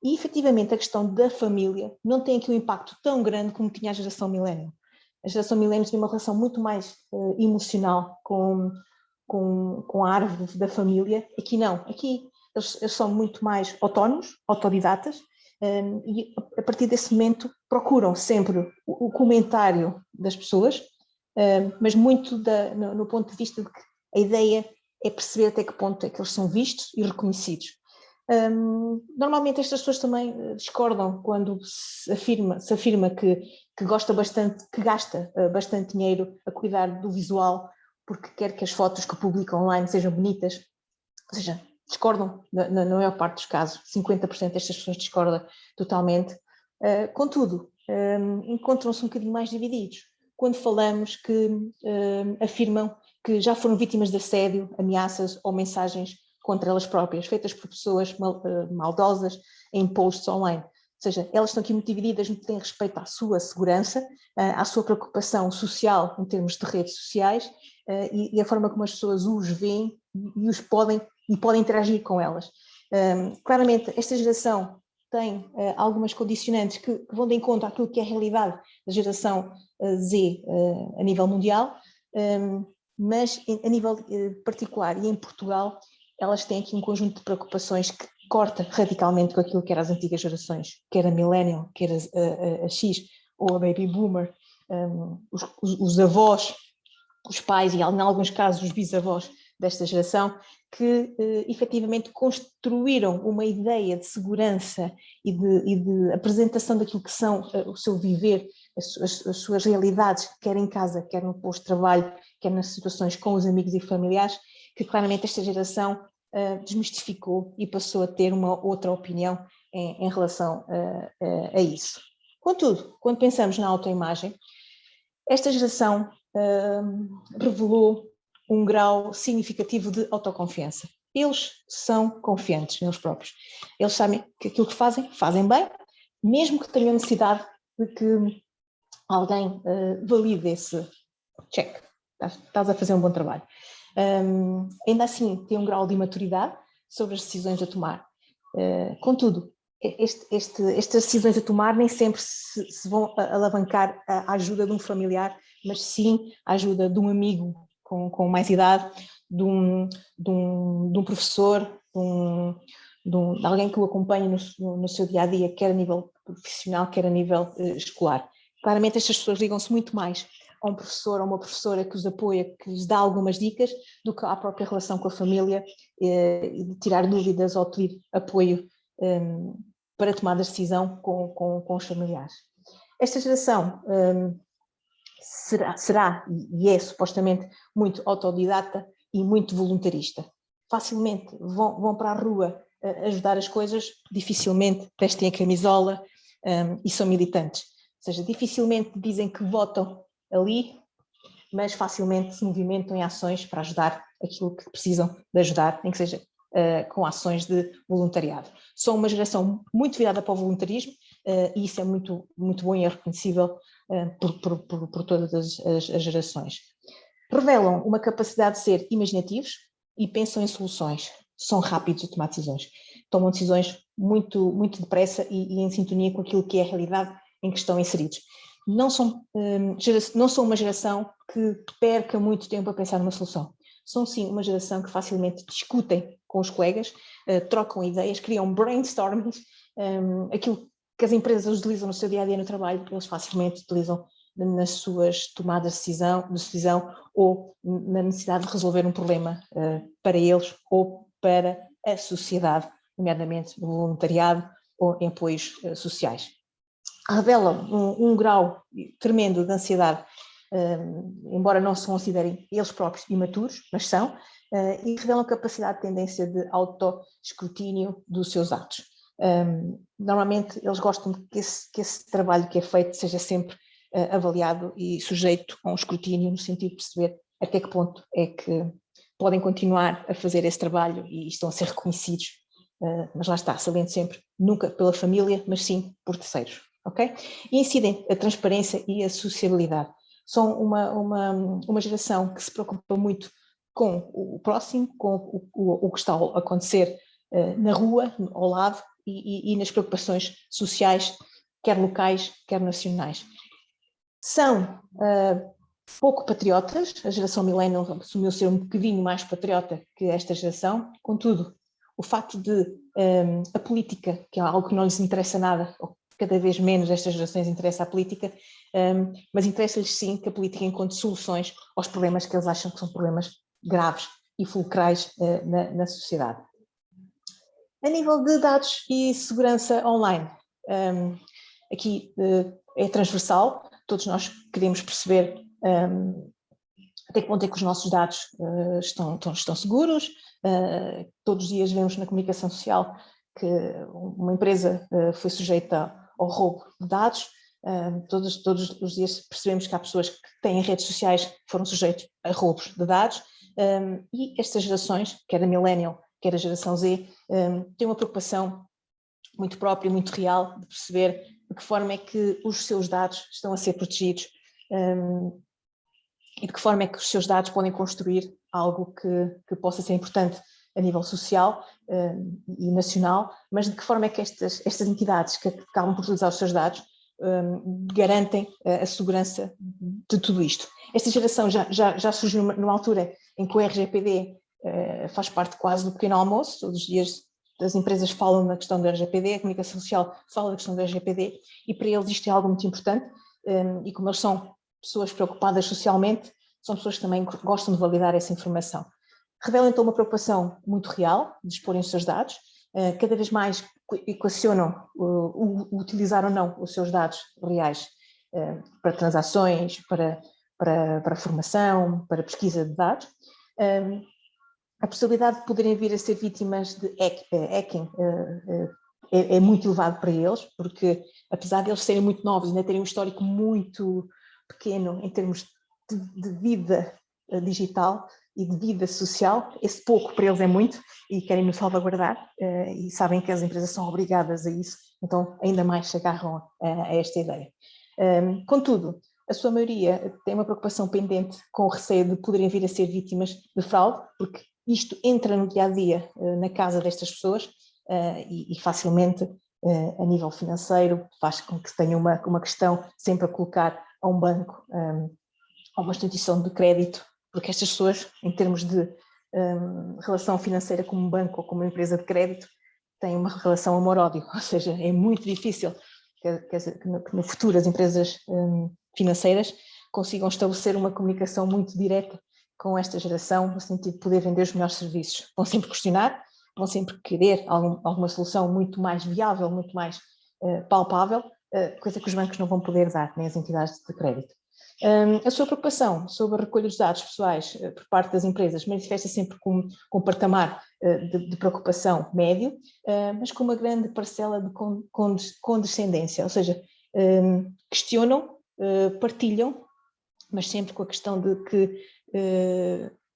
E efetivamente a questão da família não tem aqui um impacto tão grande como tinha a geração millennial. A geração millennial tinha uma relação muito mais emocional com a árvore da família. Aqui não, aqui eles são muito mais autónomos, autodidatas, e a partir desse momento procuram sempre o comentário das pessoas, mas muito no ponto de vista de que a ideia é perceber até que ponto é que eles são vistos e reconhecidos. Normalmente estas pessoas também discordam quando se afirma que gosta bastante, que gasta bastante dinheiro a cuidar do visual porque quer que as fotos que publica online sejam bonitas, ou seja, discordam na maior parte dos casos, 50% destas pessoas discordam totalmente. Contudo, encontram-se um bocadinho mais divididos quando falamos que afirmam que já foram vítimas de assédio, ameaças ou mensagens contra elas próprias, feitas por pessoas maldosas em posts online. Ou seja, elas estão aqui muito divididas no que tem respeito à sua segurança, à sua preocupação social em termos de redes sociais e a forma como as pessoas os veem e podem interagir com elas. Claramente, esta geração tem algumas condicionantes que vão de encontro àquilo que é a realidade da geração Z a nível mundial, mas a nível particular e em Portugal elas têm aqui um conjunto de preocupações que corta radicalmente com aquilo que eram as antigas gerações, quer a Millennial, quer a X ou a Baby Boomer, os avós, os pais e, em alguns casos, os bisavós desta geração, que efetivamente construíram uma ideia de segurança e de apresentação daquilo que são o seu viver, as suas realidades, quer em casa, quer no posto de trabalho, quer nas situações com os amigos e familiares, que claramente esta geração desmistificou e passou a ter uma outra opinião em relação a isso. Contudo, quando pensamos na autoimagem, esta geração revelou um grau significativo de autoconfiança. Eles são confiantes neles próprios. Eles sabem que aquilo que fazem, fazem bem, mesmo que tenham necessidade de que alguém valide esse check. Estás a fazer um bom trabalho. Ainda assim, tem um grau de imaturidade sobre as decisões a tomar. Contudo, estas decisões a tomar nem sempre se vão alavancar a ajuda de um familiar, mas sim a ajuda de um amigo com mais idade, de um professor, de alguém que o acompanhe no seu dia-a-dia, quer a nível profissional, quer a nível escolar. Claramente estas pessoas ligam-se muito mais a um professor ou uma professora que os apoia, que lhes dá algumas dicas, do que à própria relação com a família, e de tirar dúvidas ou pedir apoio para tomar a decisão com os familiares. Esta geração será e é supostamente muito autodidata e muito voluntarista. Facilmente vão para a rua ajudar as coisas, dificilmente vestem a camisola e são militantes. Ou seja, dificilmente dizem que votam ali, mas facilmente se movimentam em ações para ajudar aquilo que precisam de ajudar, nem que seja com ações de voluntariado. São uma geração muito virada para o voluntarismo e isso é muito, muito bom e é reconhecível por todas as gerações. Revelam uma capacidade de ser imaginativos e pensam em soluções. São rápidos a tomar decisões. Tomam decisões muito, muito depressa e em sintonia com aquilo que é a realidade em que estão inseridos. Não são uma geração que perca muito tempo a pensar numa solução. São sim uma geração que facilmente discutem com os colegas, trocam ideias, criam brainstorming, aquilo que as empresas utilizam no seu dia-a-dia no trabalho, eles facilmente utilizam nas suas tomadas de decisão ou na necessidade de resolver um problema para eles ou para a sociedade, nomeadamente no voluntariado ou em apoios sociais. Revelam um grau tremendo de ansiedade, embora não se considerem eles próprios imaturos, mas são, e revelam capacidade de tendência de autoescrutínio dos seus atos. Normalmente eles gostam que esse trabalho que é feito seja sempre avaliado e sujeito a um escrutínio, no sentido de perceber até que ponto é que podem continuar a fazer esse trabalho e estão a ser reconhecidos, mas lá está, sabendo sempre, nunca pela família, mas sim por terceiros. Okay? E incidem a transparência e a sociabilidade. São uma geração que se preocupa muito com o próximo, com o que está a acontecer na rua, ao lado, e nas preocupações sociais, quer locais, quer nacionais. São pouco patriotas, a geração millennial assumiu ser um bocadinho mais patriota que esta geração, contudo, o facto de a política, que é algo que não lhes interessa nada, ou cada vez menos estas gerações interessa a política, mas interessa-lhes sim que a política encontre soluções aos problemas que eles acham que são problemas graves e fulcrais na sociedade. A nível de dados e segurança online, aqui é transversal, todos nós queremos perceber até que ponto é que os nossos dados estão seguros. Todos os dias vemos na comunicação social que uma empresa foi sujeita ao roubo de dados. Todos os dias percebemos que há pessoas que têm redes sociais que foram sujeitos a roubos de dados, e estas gerações, quer a Millennial, quer a geração Z, têm uma preocupação muito própria, muito real, de perceber de que forma é que os seus dados estão a ser protegidos e de que forma é que os seus dados podem construir algo que possa ser importante a nível social e nacional, mas de que forma é que estas entidades que acabam por utilizar os seus dados garantem a segurança de tudo isto. Esta geração já surgiu numa altura em que o RGPD faz parte quase do pequeno almoço. Todos os dias as empresas falam na questão da RGPD, a comunicação social fala da questão da RGPD, e para eles isto é algo muito importante, e como eles são pessoas preocupadas socialmente, são pessoas que também gostam de validar essa informação. Revelam então uma preocupação muito real de exporem os seus dados, cada vez mais equacionam o utilizar ou não os seus dados reais para transações, para formação, para pesquisa de dados. A possibilidade de poderem vir a ser vítimas de hacking é muito elevado para eles, porque apesar de eles serem muito novos e ainda terem um histórico muito pequeno em termos de vida digital e de vida social, esse pouco para eles é muito e querem nos salvaguardar, e sabem que as empresas são obrigadas a isso, então ainda mais se agarram a esta ideia. Contudo, a sua maioria tem uma preocupação pendente com o receio de poderem vir a ser vítimas de fraude, porque isto entra no dia-a-dia na casa destas pessoas e facilmente a nível financeiro faz com que tenha uma questão sempre a colocar a um banco, a uma instituição de crédito, porque estas pessoas, em termos de relação financeira como um banco ou como uma empresa de crédito, têm uma relação amor-ódio, ou seja, é muito difícil que no futuro as empresas financeiras consigam estabelecer uma comunicação muito direta com esta geração, no sentido de poder vender os melhores serviços. Vão sempre questionar, vão sempre querer alguma solução muito mais viável, muito mais palpável, coisa que os bancos não vão poder dar, nem as entidades de crédito. A sua preocupação sobre a recolha dos dados pessoais por parte das empresas manifesta sempre com um patamar de preocupação médio, mas com uma grande parcela de condescendência, ou seja, questionam, partilham, mas sempre com a questão de que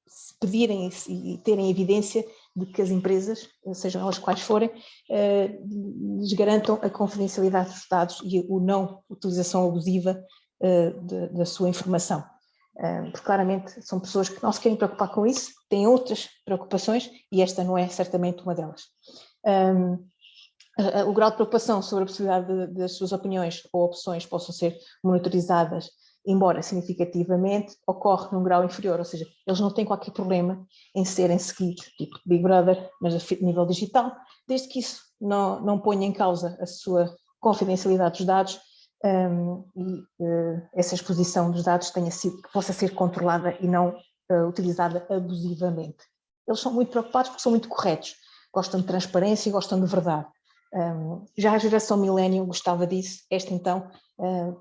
se pedirem e terem evidência de que as empresas, sejam elas quais forem, lhes garantam a confidencialidade dos dados e a não utilização abusiva da sua informação. Porque claramente são pessoas que não se querem preocupar com isso, têm outras preocupações e esta não é certamente uma delas. O grau de preocupação sobre a possibilidade das suas opiniões ou opções possam ser monitorizadas, embora significativamente, ocorre num grau inferior, ou seja, eles não têm qualquer problema em serem seguidos, tipo Big Brother, mas a nível digital, desde que isso não ponha em causa a sua confidencialidade dos dados essa exposição dos dados possa ser controlada e não utilizada abusivamente. Eles são muito preocupados porque são muito corretos, gostam de transparência e gostam de verdade. Já a geração millennial gostava disso, esta então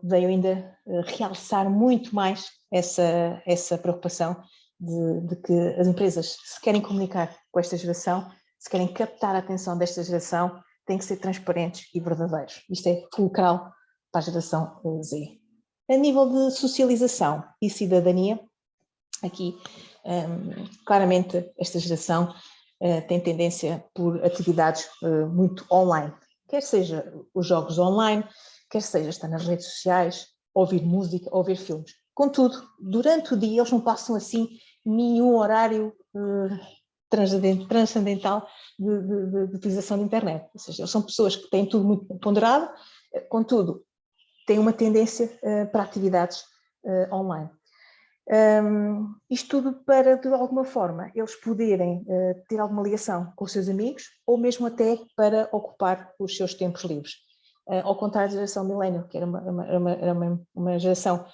veio ainda realçar muito mais essa preocupação de que as empresas, se querem comunicar com esta geração, se querem captar a atenção desta geração, têm que ser transparentes e verdadeiros. Isto é fulcral para a geração Z. A nível de socialização e cidadania, aqui claramente esta geração tem tendência por atividades muito online, quer seja os jogos online, quer seja estar nas redes sociais, ouvir música, ouvir filmes. Contudo, durante o dia eles não passam assim nenhum horário transcendental de utilização da internet. Ou seja, eles são pessoas que têm tudo muito ponderado, contudo, têm uma tendência para atividades online. Isto tudo para, de alguma forma, eles poderem ter alguma ligação com os seus amigos ou mesmo até para ocupar os seus tempos livres. Ao contrário da geração millennial, que era uma geração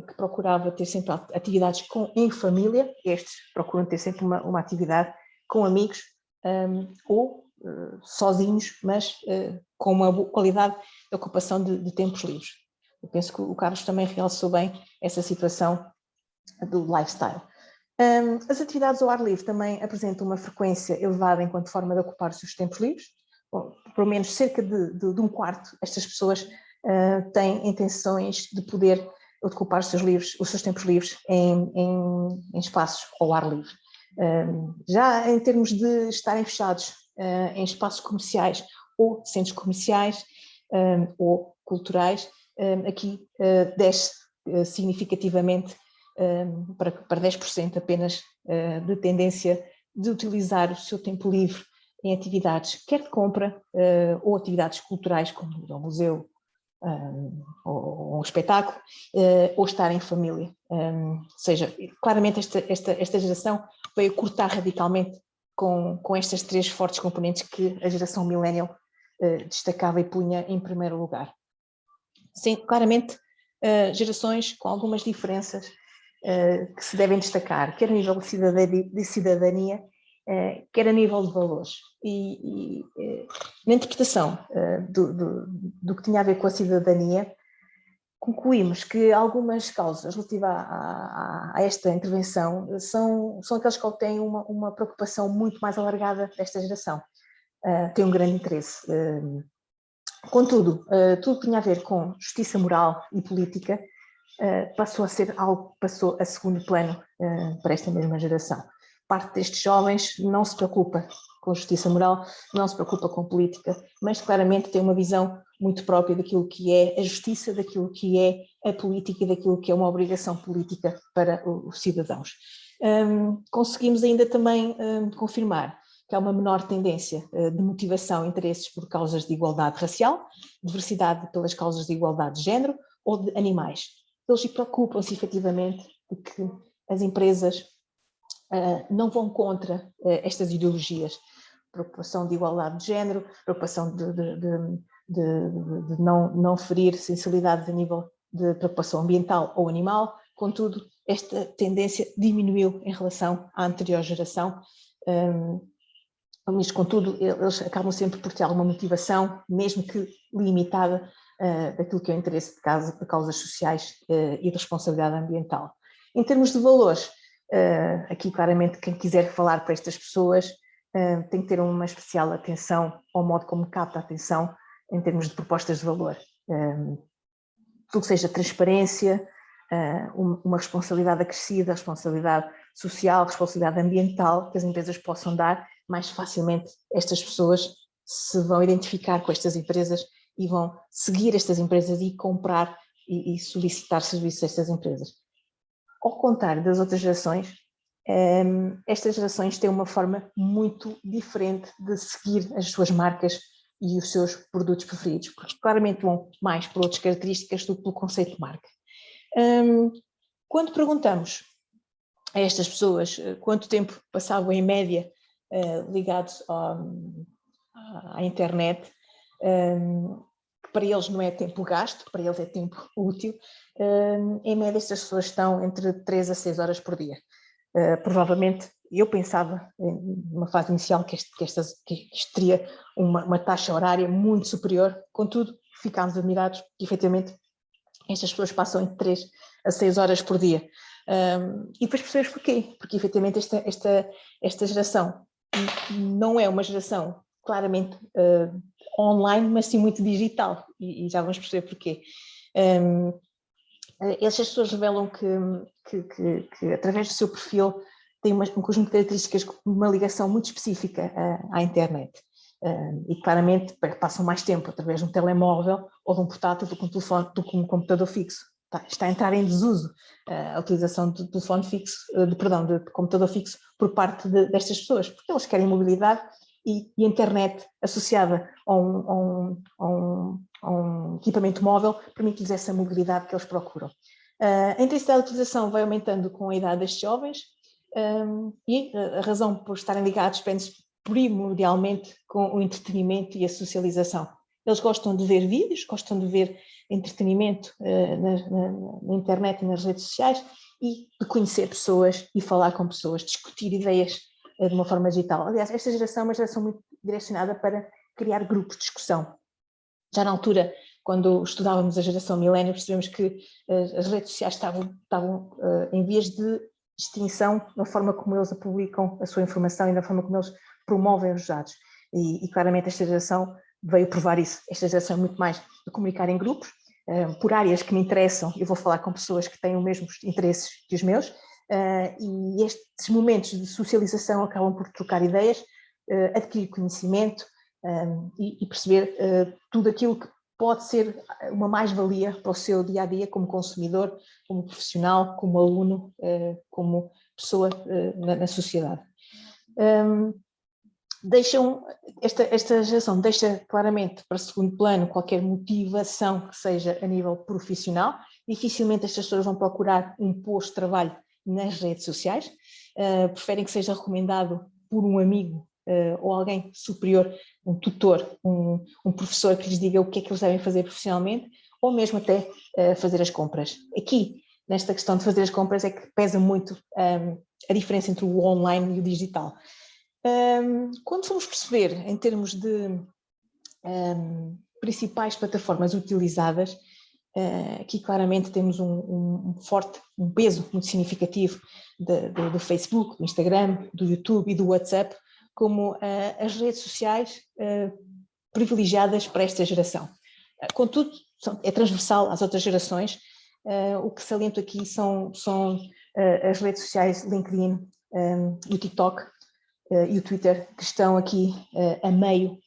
que procurava ter sempre atividades em família, estes procuram ter sempre uma atividade com amigos ou sozinhos, mas com uma boa qualidade de ocupação de tempos livres. Eu penso que o Carlos também realçou bem essa situação do lifestyle. As atividades ao ar livre também apresentam uma frequência elevada enquanto forma de ocupar os seus tempos livres. Bom, pelo menos cerca de um quarto estas pessoas têm intenções de poder ocupar os seus tempos livres em espaços ao ar livre. Já em termos de estarem fechados em espaços comerciais ou centros comerciais ou culturais, aqui desce significativamente para 10% apenas de tendência de utilizar o seu tempo livre em atividades, quer de compra ou atividades culturais, como ir ao museu, ou um espetáculo, ou estar em família. Ou seja, claramente esta geração veio cortar radicalmente com estas três fortes componentes que a geração millennial destacava e punha em primeiro lugar. Sim, claramente gerações com algumas diferenças que se devem destacar, quer a nível de cidadania, quer a nível de valores. E na interpretação do que tinha a ver com a cidadania, concluímos que algumas causas relativas a esta intervenção são aquelas que obtêm uma preocupação muito mais alargada desta geração. Tem um grande interesse. Contudo, tudo que tinha a ver com justiça moral e política passou a ser algo que passou a segundo plano para esta mesma geração. Parte destes jovens não se preocupa com justiça moral, não se preocupa com política, mas claramente tem uma visão muito própria daquilo que é a justiça, daquilo que é a política e daquilo que é uma obrigação política para os cidadãos. Conseguimos ainda também confirmar que há uma menor tendência de motivação e interesses por causas de igualdade racial, diversidade pelas causas de igualdade de género ou de animais. Eles preocupam-se efetivamente de que as empresas não vão contra estas ideologias. Preocupação de igualdade de género, preocupação de não ferir sensibilidades a nível de preocupação ambiental ou animal. Contudo, esta tendência diminuiu em relação à anterior geração. Mas, contudo, eles acabam sempre por ter alguma motivação, mesmo que limitada, daquilo que é o interesse de causas sociais e de responsabilidade ambiental. Em termos de valores, aqui claramente quem quiser falar para estas pessoas tem que ter uma especial atenção ao modo como capta a atenção em termos de propostas de valor. Tudo que seja transparência, uma responsabilidade acrescida, responsabilidade social, responsabilidade ambiental que as empresas possam dar, mais facilmente estas pessoas se vão identificar com estas empresas e vão seguir estas empresas e comprar e solicitar serviços a estas empresas. Ao contrário das outras gerações, estas gerações têm uma forma muito diferente de seguir as suas marcas e os seus produtos preferidos, porque claramente vão mais por outras características do que pelo conceito de marca. Quando perguntamos a estas pessoas quanto tempo passavam em média ligados à internet, que para eles não é tempo gasto, para eles é tempo útil, em média estas pessoas estão entre 3 a 6 horas por dia. Provavelmente, eu pensava, numa fase inicial, que isto teria uma taxa horária muito superior, contudo, ficámos admirados que, efetivamente, estas pessoas passam entre 3 a 6 horas por dia. E depois percebemos porquê, porque, efetivamente, esta geração não é uma geração claramente online, mas sim muito digital, e já vamos perceber porquê. Estas pessoas revelam que através do seu perfil têm um conjunto de características, uma ligação muito específica à internet. E claramente passam mais tempo através de um telemóvel ou de um portátil do que um telefone, do que um computador fixo. Está a entrar em desuso a utilização de telefone fixo, de computador fixo por parte destas pessoas, porque eles querem mobilidade e internet associada a um equipamento móvel permite-lhes essa mobilidade que eles procuram. A intensidade de utilização vai aumentando com a idade destes jovens e a razão por estarem ligados prende-se primordialmente com o entretenimento e a socialização. Eles gostam de ver vídeos, gostam de ver entretenimento na internet e nas redes sociais e de conhecer pessoas e falar com pessoas, discutir ideias de uma forma digital. Aliás, esta geração é uma geração muito direcionada para criar grupos de discussão. Já na altura, quando estudávamos a geração millennial, percebemos que as redes sociais estavam em vias de extinção na forma como eles publicam a sua informação e na forma como eles promovem os dados. E claramente esta geração veio provar isso. Esta geração é muito mais de comunicar em grupos, por áreas que me interessam. Eu vou falar com pessoas que têm os mesmos interesses que os meus, e estes momentos de socialização acabam por trocar ideias, adquirir conhecimento e perceber tudo aquilo que pode ser uma mais-valia para o seu dia-a-dia como consumidor, como profissional, como aluno, como pessoa na sociedade. esta geração deixa claramente para segundo plano qualquer motivação que seja a nível profissional. Dificilmente estas pessoas vão procurar um posto de trabalho nas redes sociais, preferem que seja recomendado por um amigo ou alguém superior, um tutor, um professor que lhes diga o que é que eles devem fazer profissionalmente, ou mesmo até fazer as compras. Aqui, nesta questão de fazer as compras, é que pesa muito a diferença entre o online e o digital. Quando formos perceber em termos de principais plataformas utilizadas, aqui claramente temos um peso muito significativo do Facebook, do Instagram, do YouTube e do WhatsApp, como as redes sociais privilegiadas para esta geração. Contudo, é transversal às outras gerações. O que saliento aqui são as redes sociais LinkedIn, o TikTok e o Twitter, que estão aqui a meio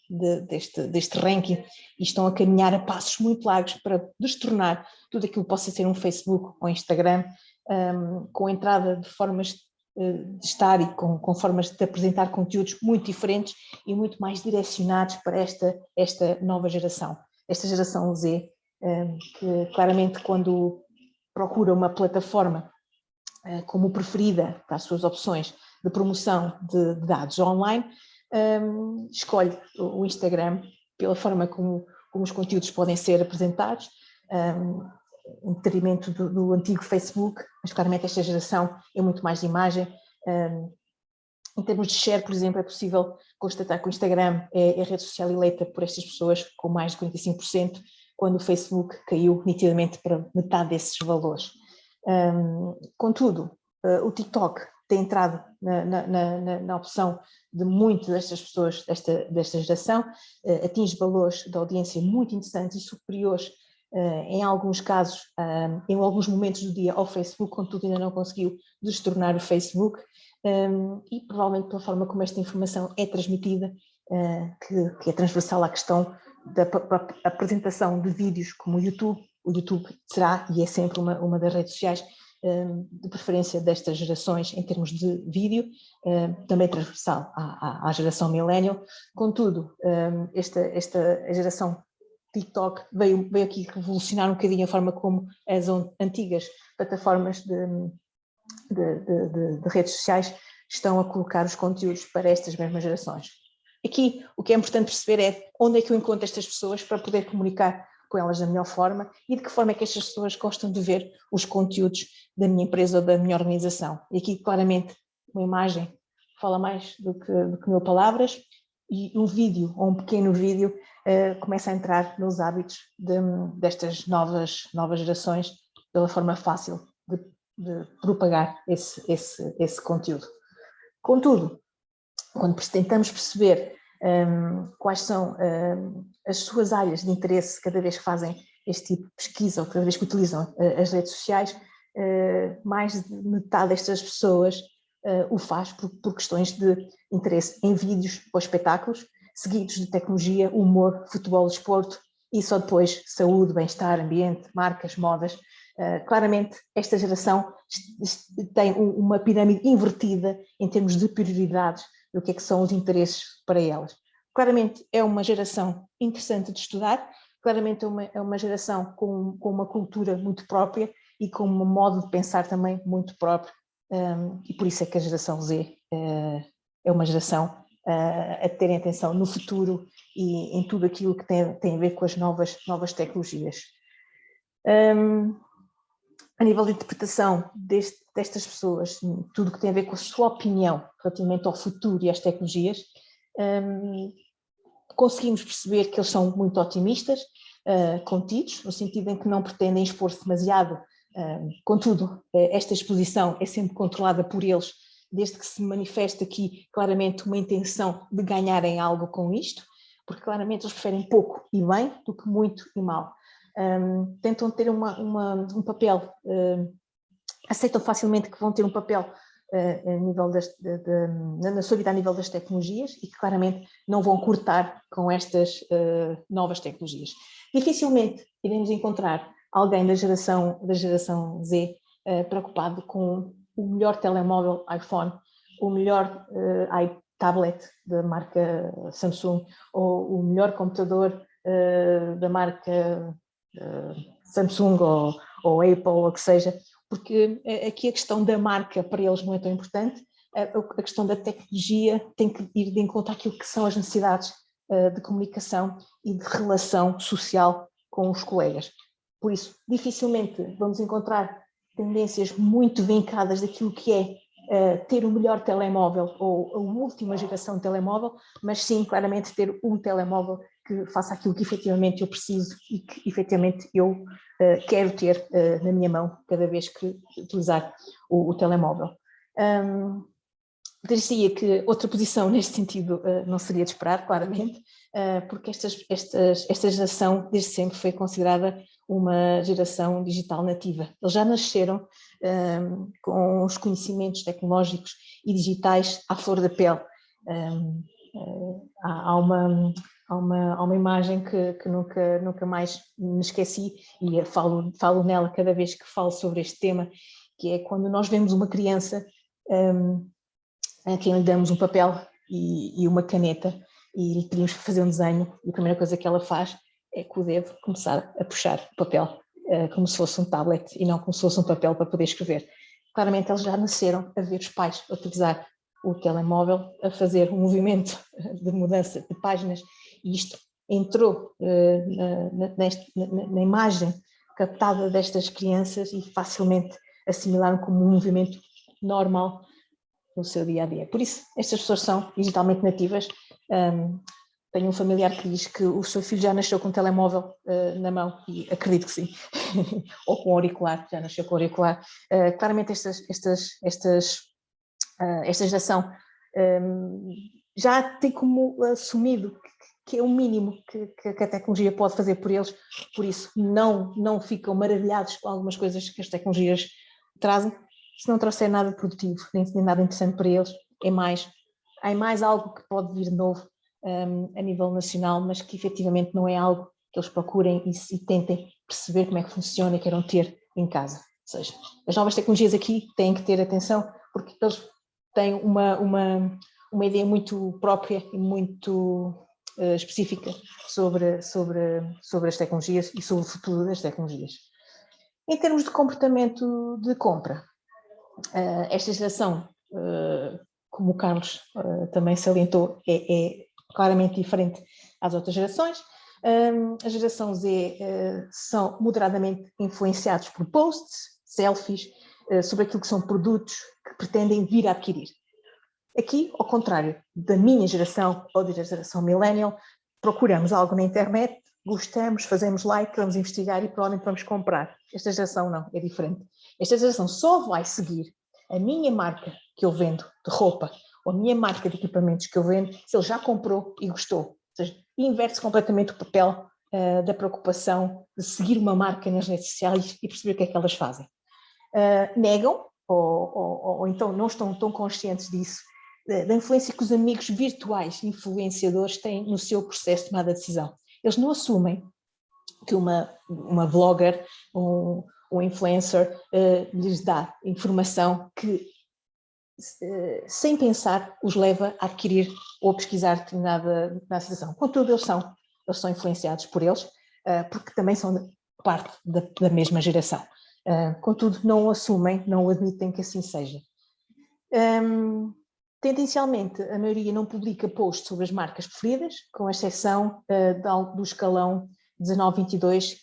deste ranking e estão a caminhar a passos muito largos para destornar tudo aquilo que possa ser um Facebook ou Instagram, com a entrada de formas de estar e com formas de apresentar conteúdos muito diferentes e muito mais direcionados para esta nova geração, esta geração Z, que claramente quando procura uma plataforma como preferida para as suas opções de promoção de dados online, escolhe o Instagram pela forma como os conteúdos podem ser apresentados, em detrimento do antigo Facebook, mas claramente esta geração é muito mais de imagem. Em termos de share, por exemplo, é possível constatar que o Instagram é a rede social eleita por estas pessoas com mais de 45%, quando o Facebook caiu nitidamente para metade desses valores. Contudo, o TikTok tem entrado na opção de muitas destas pessoas desta geração, atinge valores de audiência muito interessantes e superiores, em alguns casos, em alguns momentos do dia, ao Facebook, contudo ainda não conseguiu destornar o Facebook, e provavelmente pela forma como esta informação é transmitida, que é transversal à questão da apresentação de vídeos como o YouTube. O YouTube será e é sempre uma das redes sociais de preferência destas gerações em termos de vídeo, também transversal à geração millennial. Contudo, a geração TikTok veio aqui revolucionar um bocadinho a forma como as antigas plataformas de redes sociais estão a colocar os conteúdos para estas mesmas gerações. Aqui o que é importante perceber é onde é que eu encontro estas pessoas para poder comunicar com elas da melhor forma e de que forma é que estas pessoas gostam de ver os conteúdos da minha empresa ou da minha organização. E aqui claramente uma imagem fala mais do que mil palavras, e um vídeo ou um pequeno vídeo começa a entrar nos hábitos destas novas gerações pela forma fácil de propagar esse conteúdo. Contudo, quando tentamos perceber quais são as suas áreas de interesse cada vez que fazem este tipo de pesquisa ou cada vez que utilizam as redes sociais, mais de metade destas pessoas o faz por questões de interesse em vídeos ou espetáculos, seguidos de tecnologia, humor, futebol, desporto e só depois saúde, bem-estar, ambiente, marcas, modas. Claramente esta geração tem uma pirâmide invertida em termos de prioridades do que é que são os interesses para elas. Claramente é uma geração interessante de estudar, claramente é uma geração com uma cultura muito própria e com um modo de pensar também muito próprio, e por isso é que a geração Z é uma geração a terem atenção no futuro e em tudo aquilo que tem a ver com as novas tecnologias. A nível de interpretação destas pessoas, tudo que tem a ver com a sua opinião relativamente ao futuro e às tecnologias, conseguimos perceber que eles são muito otimistas, contidos, no sentido em que não pretendem expor-se demasiado. Contudo, esta exposição é sempre controlada por eles, desde que se manifesta aqui claramente uma intenção de ganharem algo com isto, porque claramente eles preferem pouco e bem do que muito e mal. Tentam ter um papel, aceitam facilmente que vão ter um papel a nível na sua vida a nível das tecnologias e que claramente não vão cortar com estas novas tecnologias. Dificilmente iremos encontrar alguém da geração Z tablet da marca Samsung ou o melhor computador da marca Samsung ou Apple, ou o que seja, porque aqui a questão da marca para eles não é tão importante, a questão da tecnologia tem que ir de encontro àquilo que são as necessidades de comunicação e de relação social com os colegas. Por isso, dificilmente vamos encontrar tendências muito vincadas daquilo que é ter o melhor telemóvel ou a última geração de telemóvel, mas sim, claramente, ter um telemóvel que faça aquilo que efetivamente eu preciso e que efetivamente eu quero ter na minha mão cada vez que utilizar o telemóvel. Diria que outra posição neste sentido não seria de esperar, claramente, porque esta geração desde sempre foi considerada uma geração digital nativa. Eles já nasceram com os conhecimentos tecnológicos e digitais à flor da pele. Há uma imagem que nunca mais me esqueci e falo nela cada vez que falo sobre este tema, que é quando nós vemos uma criança a quem lhe damos um papel e uma caneta e lhe pedimos para fazer um desenho, e a primeira coisa que ela faz é com o dedo começar a puxar o papel como se fosse um tablet e não como se fosse um papel para poder escrever. Claramente eles já nasceram a ver os pais a utilizar o telemóvel, a fazer um movimento de mudança de páginas, e isto entrou na imagem captada destas crianças e facilmente assimilaram como um movimento normal no seu dia-a-dia. Por isso, estas pessoas são digitalmente nativas. Tenho um familiar que diz que o seu filho já nasceu com um telemóvel na mão, e acredito que sim, ou com auricular, já nasceu com auricular. Claramente esta geração já tem como assumido que é o mínimo que a tecnologia pode fazer por eles, por isso não ficam maravilhados com algumas coisas que as tecnologias trazem. Se não trouxer nada produtivo, nem nada interessante para eles, há mais algo que pode vir de novo a nível nacional, mas que efetivamente não é algo que eles procurem e tentem perceber como é que funciona e queiram ter em casa. Ou seja, as novas tecnologias aqui têm que ter atenção, porque eles têm uma ideia muito própria e muito específica sobre as tecnologias e sobre o futuro das tecnologias. Em termos de comportamento de compra, esta geração, como o Carlos também salientou, é claramente diferente às outras gerações. A geração Z são moderadamente influenciados por posts, selfies, sobre aquilo que são produtos que pretendem vir a adquirir. Aqui, ao contrário da minha geração ou da geração millennial, procuramos algo na internet, gostamos, fazemos like, vamos investigar e provavelmente vamos comprar. Esta geração não, é diferente. Esta geração só vai seguir a minha marca que eu vendo de roupa ou a minha marca de equipamentos que eu vendo se ele já comprou e gostou. Ou seja, inverte-se completamente o papel da preocupação de seguir uma marca nas redes sociais e perceber o que é que elas fazem. Negam ou então não estão tão conscientes disso, da influência que os amigos virtuais influenciadores têm no seu processo de tomada de decisão. Eles não assumem que uma blogger, um influencer lhes dá informação que, sem pensar, os leva a adquirir ou pesquisar determinada situação. Contudo, eles são influenciados por eles, porque também são parte da mesma geração. Contudo, não assumem, não admitem que assim seja. Tendencialmente, a maioria não publica posts sobre as marcas preferidas, com exceção do escalão 19-22,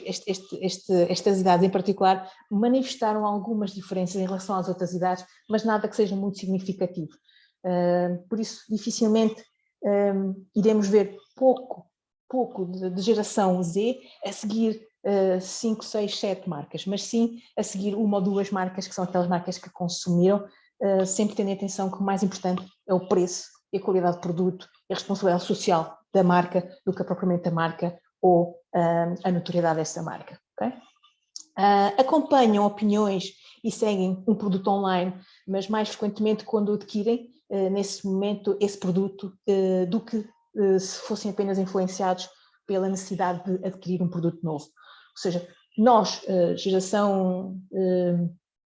estas idades em particular manifestaram algumas diferenças em relação às outras idades, mas nada que seja muito significativo. Por isso, dificilmente iremos ver pouco de geração Z a seguir 5, 6, 7 marcas, mas sim a seguir uma ou duas marcas, que são aquelas marcas que consumiram, sempre tendo atenção que o mais importante é o preço e a qualidade do produto e a responsabilidade social da marca do que propriamente a marca ou a notoriedade dessa marca. Okay? Acompanham opiniões e seguem um produto online, mas mais frequentemente quando adquirem nesse momento esse produto do que se fossem apenas influenciados pela necessidade de adquirir um produto novo. Ou seja, nós, geração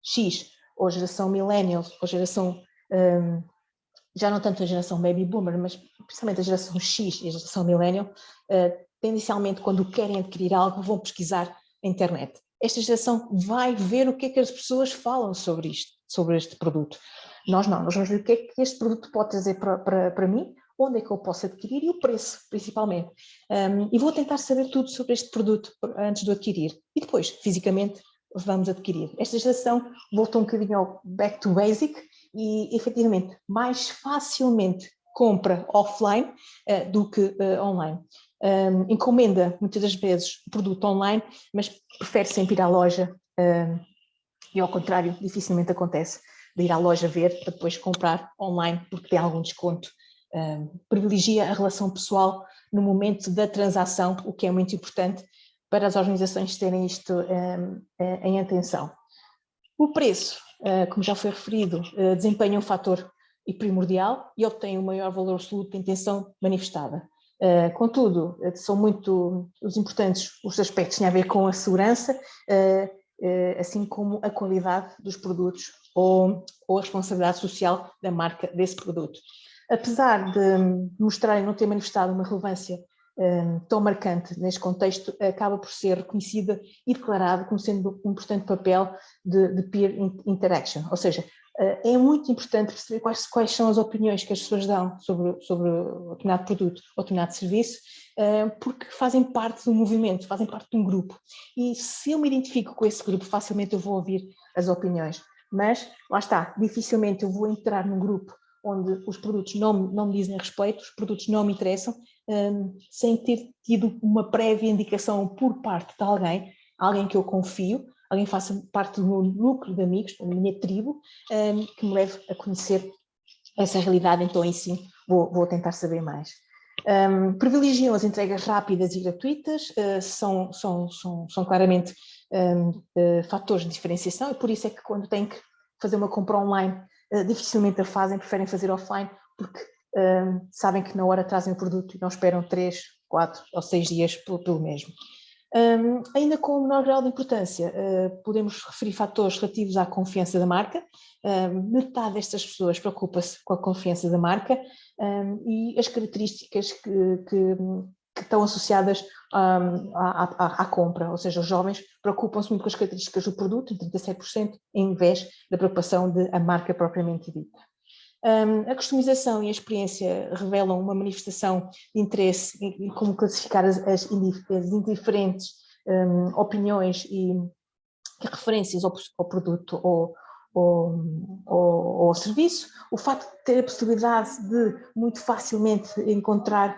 X, ou geração millennials, ou geração já não tanto a geração Baby Boomer, mas principalmente a geração X e a geração Millennial, tendencialmente quando querem adquirir algo vão pesquisar na internet. Esta geração vai ver o que é que as pessoas falam sobre isto, sobre este produto. Nós não, nós vamos ver o que é que este produto pode trazer para mim, onde é que eu posso adquirir e o preço, principalmente. E vou tentar saber tudo sobre este produto antes de o adquirir. E depois, fisicamente, vamos adquirir. Esta geração volta um bocadinho ao back to basic e, efetivamente, mais facilmente compra offline do que online. Encomenda, muitas das vezes, o produto online, mas prefere sempre ir à loja e, ao contrário, dificilmente acontece de ir à loja ver para depois comprar online porque tem algum desconto. Privilegia a relação pessoal no momento da transação, o que é muito importante para as organizações terem isto em atenção. O preço, como já foi referido, desempenha um fator primordial e obtém o maior valor absoluto da intenção manifestada. Contudo, são muito os importantes os aspectos que têm a ver com a segurança, assim como a qualidade dos produtos ou a responsabilidade social da marca desse produto. Apesar de mostrarem não ter manifestado uma relevância tão marcante neste contexto, acaba por ser reconhecida e declarada como sendo um importante papel de peer interaction, ou seja, é muito importante perceber quais são as opiniões que as pessoas dão sobre o determinado produto ou determinado serviço, porque fazem parte do movimento, fazem parte de um grupo. E se eu me identifico com esse grupo, facilmente eu vou ouvir as opiniões. Mas, lá está, dificilmente eu vou entrar num grupo onde os produtos não me dizem respeito, os produtos não me interessam, sem ter tido uma prévia indicação por parte de alguém que eu confio, alguém que faça parte do meu núcleo de amigos, da minha tribo, que me leve a conhecer essa realidade, então aí sim vou tentar saber mais. Privilegiam as entregas rápidas e gratuitas, são claramente fatores de diferenciação, e por isso é que quando têm que fazer uma compra online, dificilmente a fazem, preferem fazer offline, porque sabem que na hora trazem o produto e não esperam 3, 4 ou 6 dias pelo mesmo. Ainda com menor grau de importância, podemos referir fatores relativos à confiança da marca. Metade destas pessoas preocupa-se com a confiança da marca e as características que estão associadas à compra, ou seja, os jovens preocupam-se muito com as características do produto, 37%, em vez da preocupação da marca propriamente dita. A customização e a experiência revelam uma manifestação de interesse em como classificar as indiferentes opiniões e referências ao produto ou ao serviço. O facto de ter a possibilidade de muito facilmente encontrar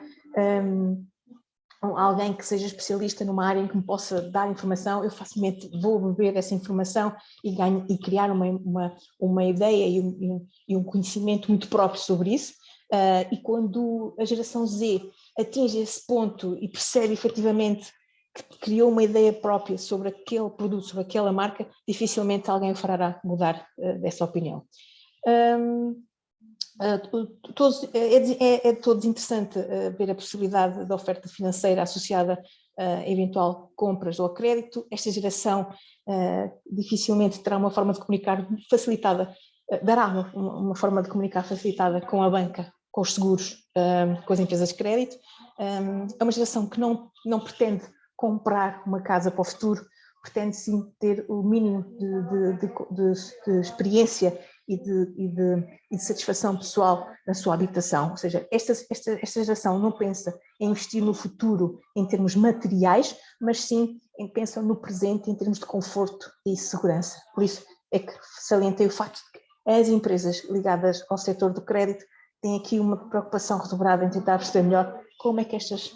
alguém que seja especialista numa área em que me possa dar informação, eu facilmente vou beber essa informação e criar uma ideia e um conhecimento muito próprio sobre isso. E quando a geração Z atinge esse ponto e percebe efetivamente que criou uma ideia própria sobre aquele produto, sobre aquela marca, dificilmente alguém o fará mudar dessa opinião. É todo interessante ver a possibilidade da oferta financeira associada a eventual compras ou a crédito. Esta geração dificilmente terá uma forma de comunicar facilitada, dará uma forma de comunicar facilitada com a banca, com os seguros, com as empresas de crédito. É uma geração que não pretende comprar uma casa para o futuro, pretende sim ter o mínimo de experiência e de satisfação pessoal na sua habitação. Ou seja, esta geração não pensa em investir no futuro em termos materiais, mas sim pensa no presente em termos de conforto e segurança. Por isso é que salientei o facto de que as empresas ligadas ao setor do crédito têm aqui uma preocupação redobrada em tentar perceber melhor como é que estas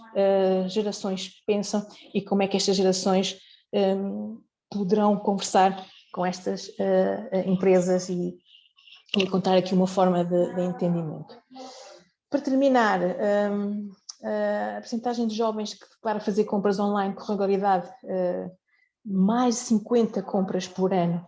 gerações pensam e como é que estas gerações poderão conversar com estas empresas e encontrar aqui uma forma de entendimento. Para terminar, a percentagem de jovens que declara fazer compras online com regularidade, mais de 50 compras por ano,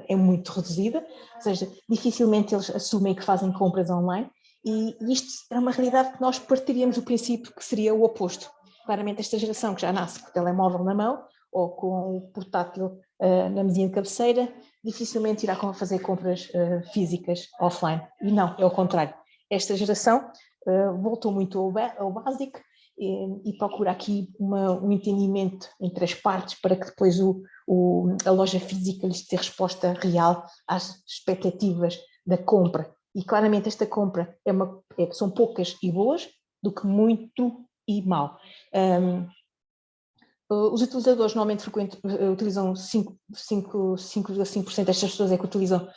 é muito reduzida, ou seja, dificilmente eles assumem que fazem compras online, e isto é uma realidade que nós partiríamos do princípio que seria o oposto. Claramente esta geração que já nasce com o telemóvel na mão ou com o portátil na mesinha de cabeceira, dificilmente irá fazer compras físicas offline. E não, é o contrário. esta geração voltou muito ao básico e procura aqui um entendimento entre as partes para que depois a loja física lhes dê resposta real às expectativas da compra. E claramente esta compra são poucas e boas do que muito e mau. Os utilizadores normalmente utilizam 5,5% destas pessoas é que utilizam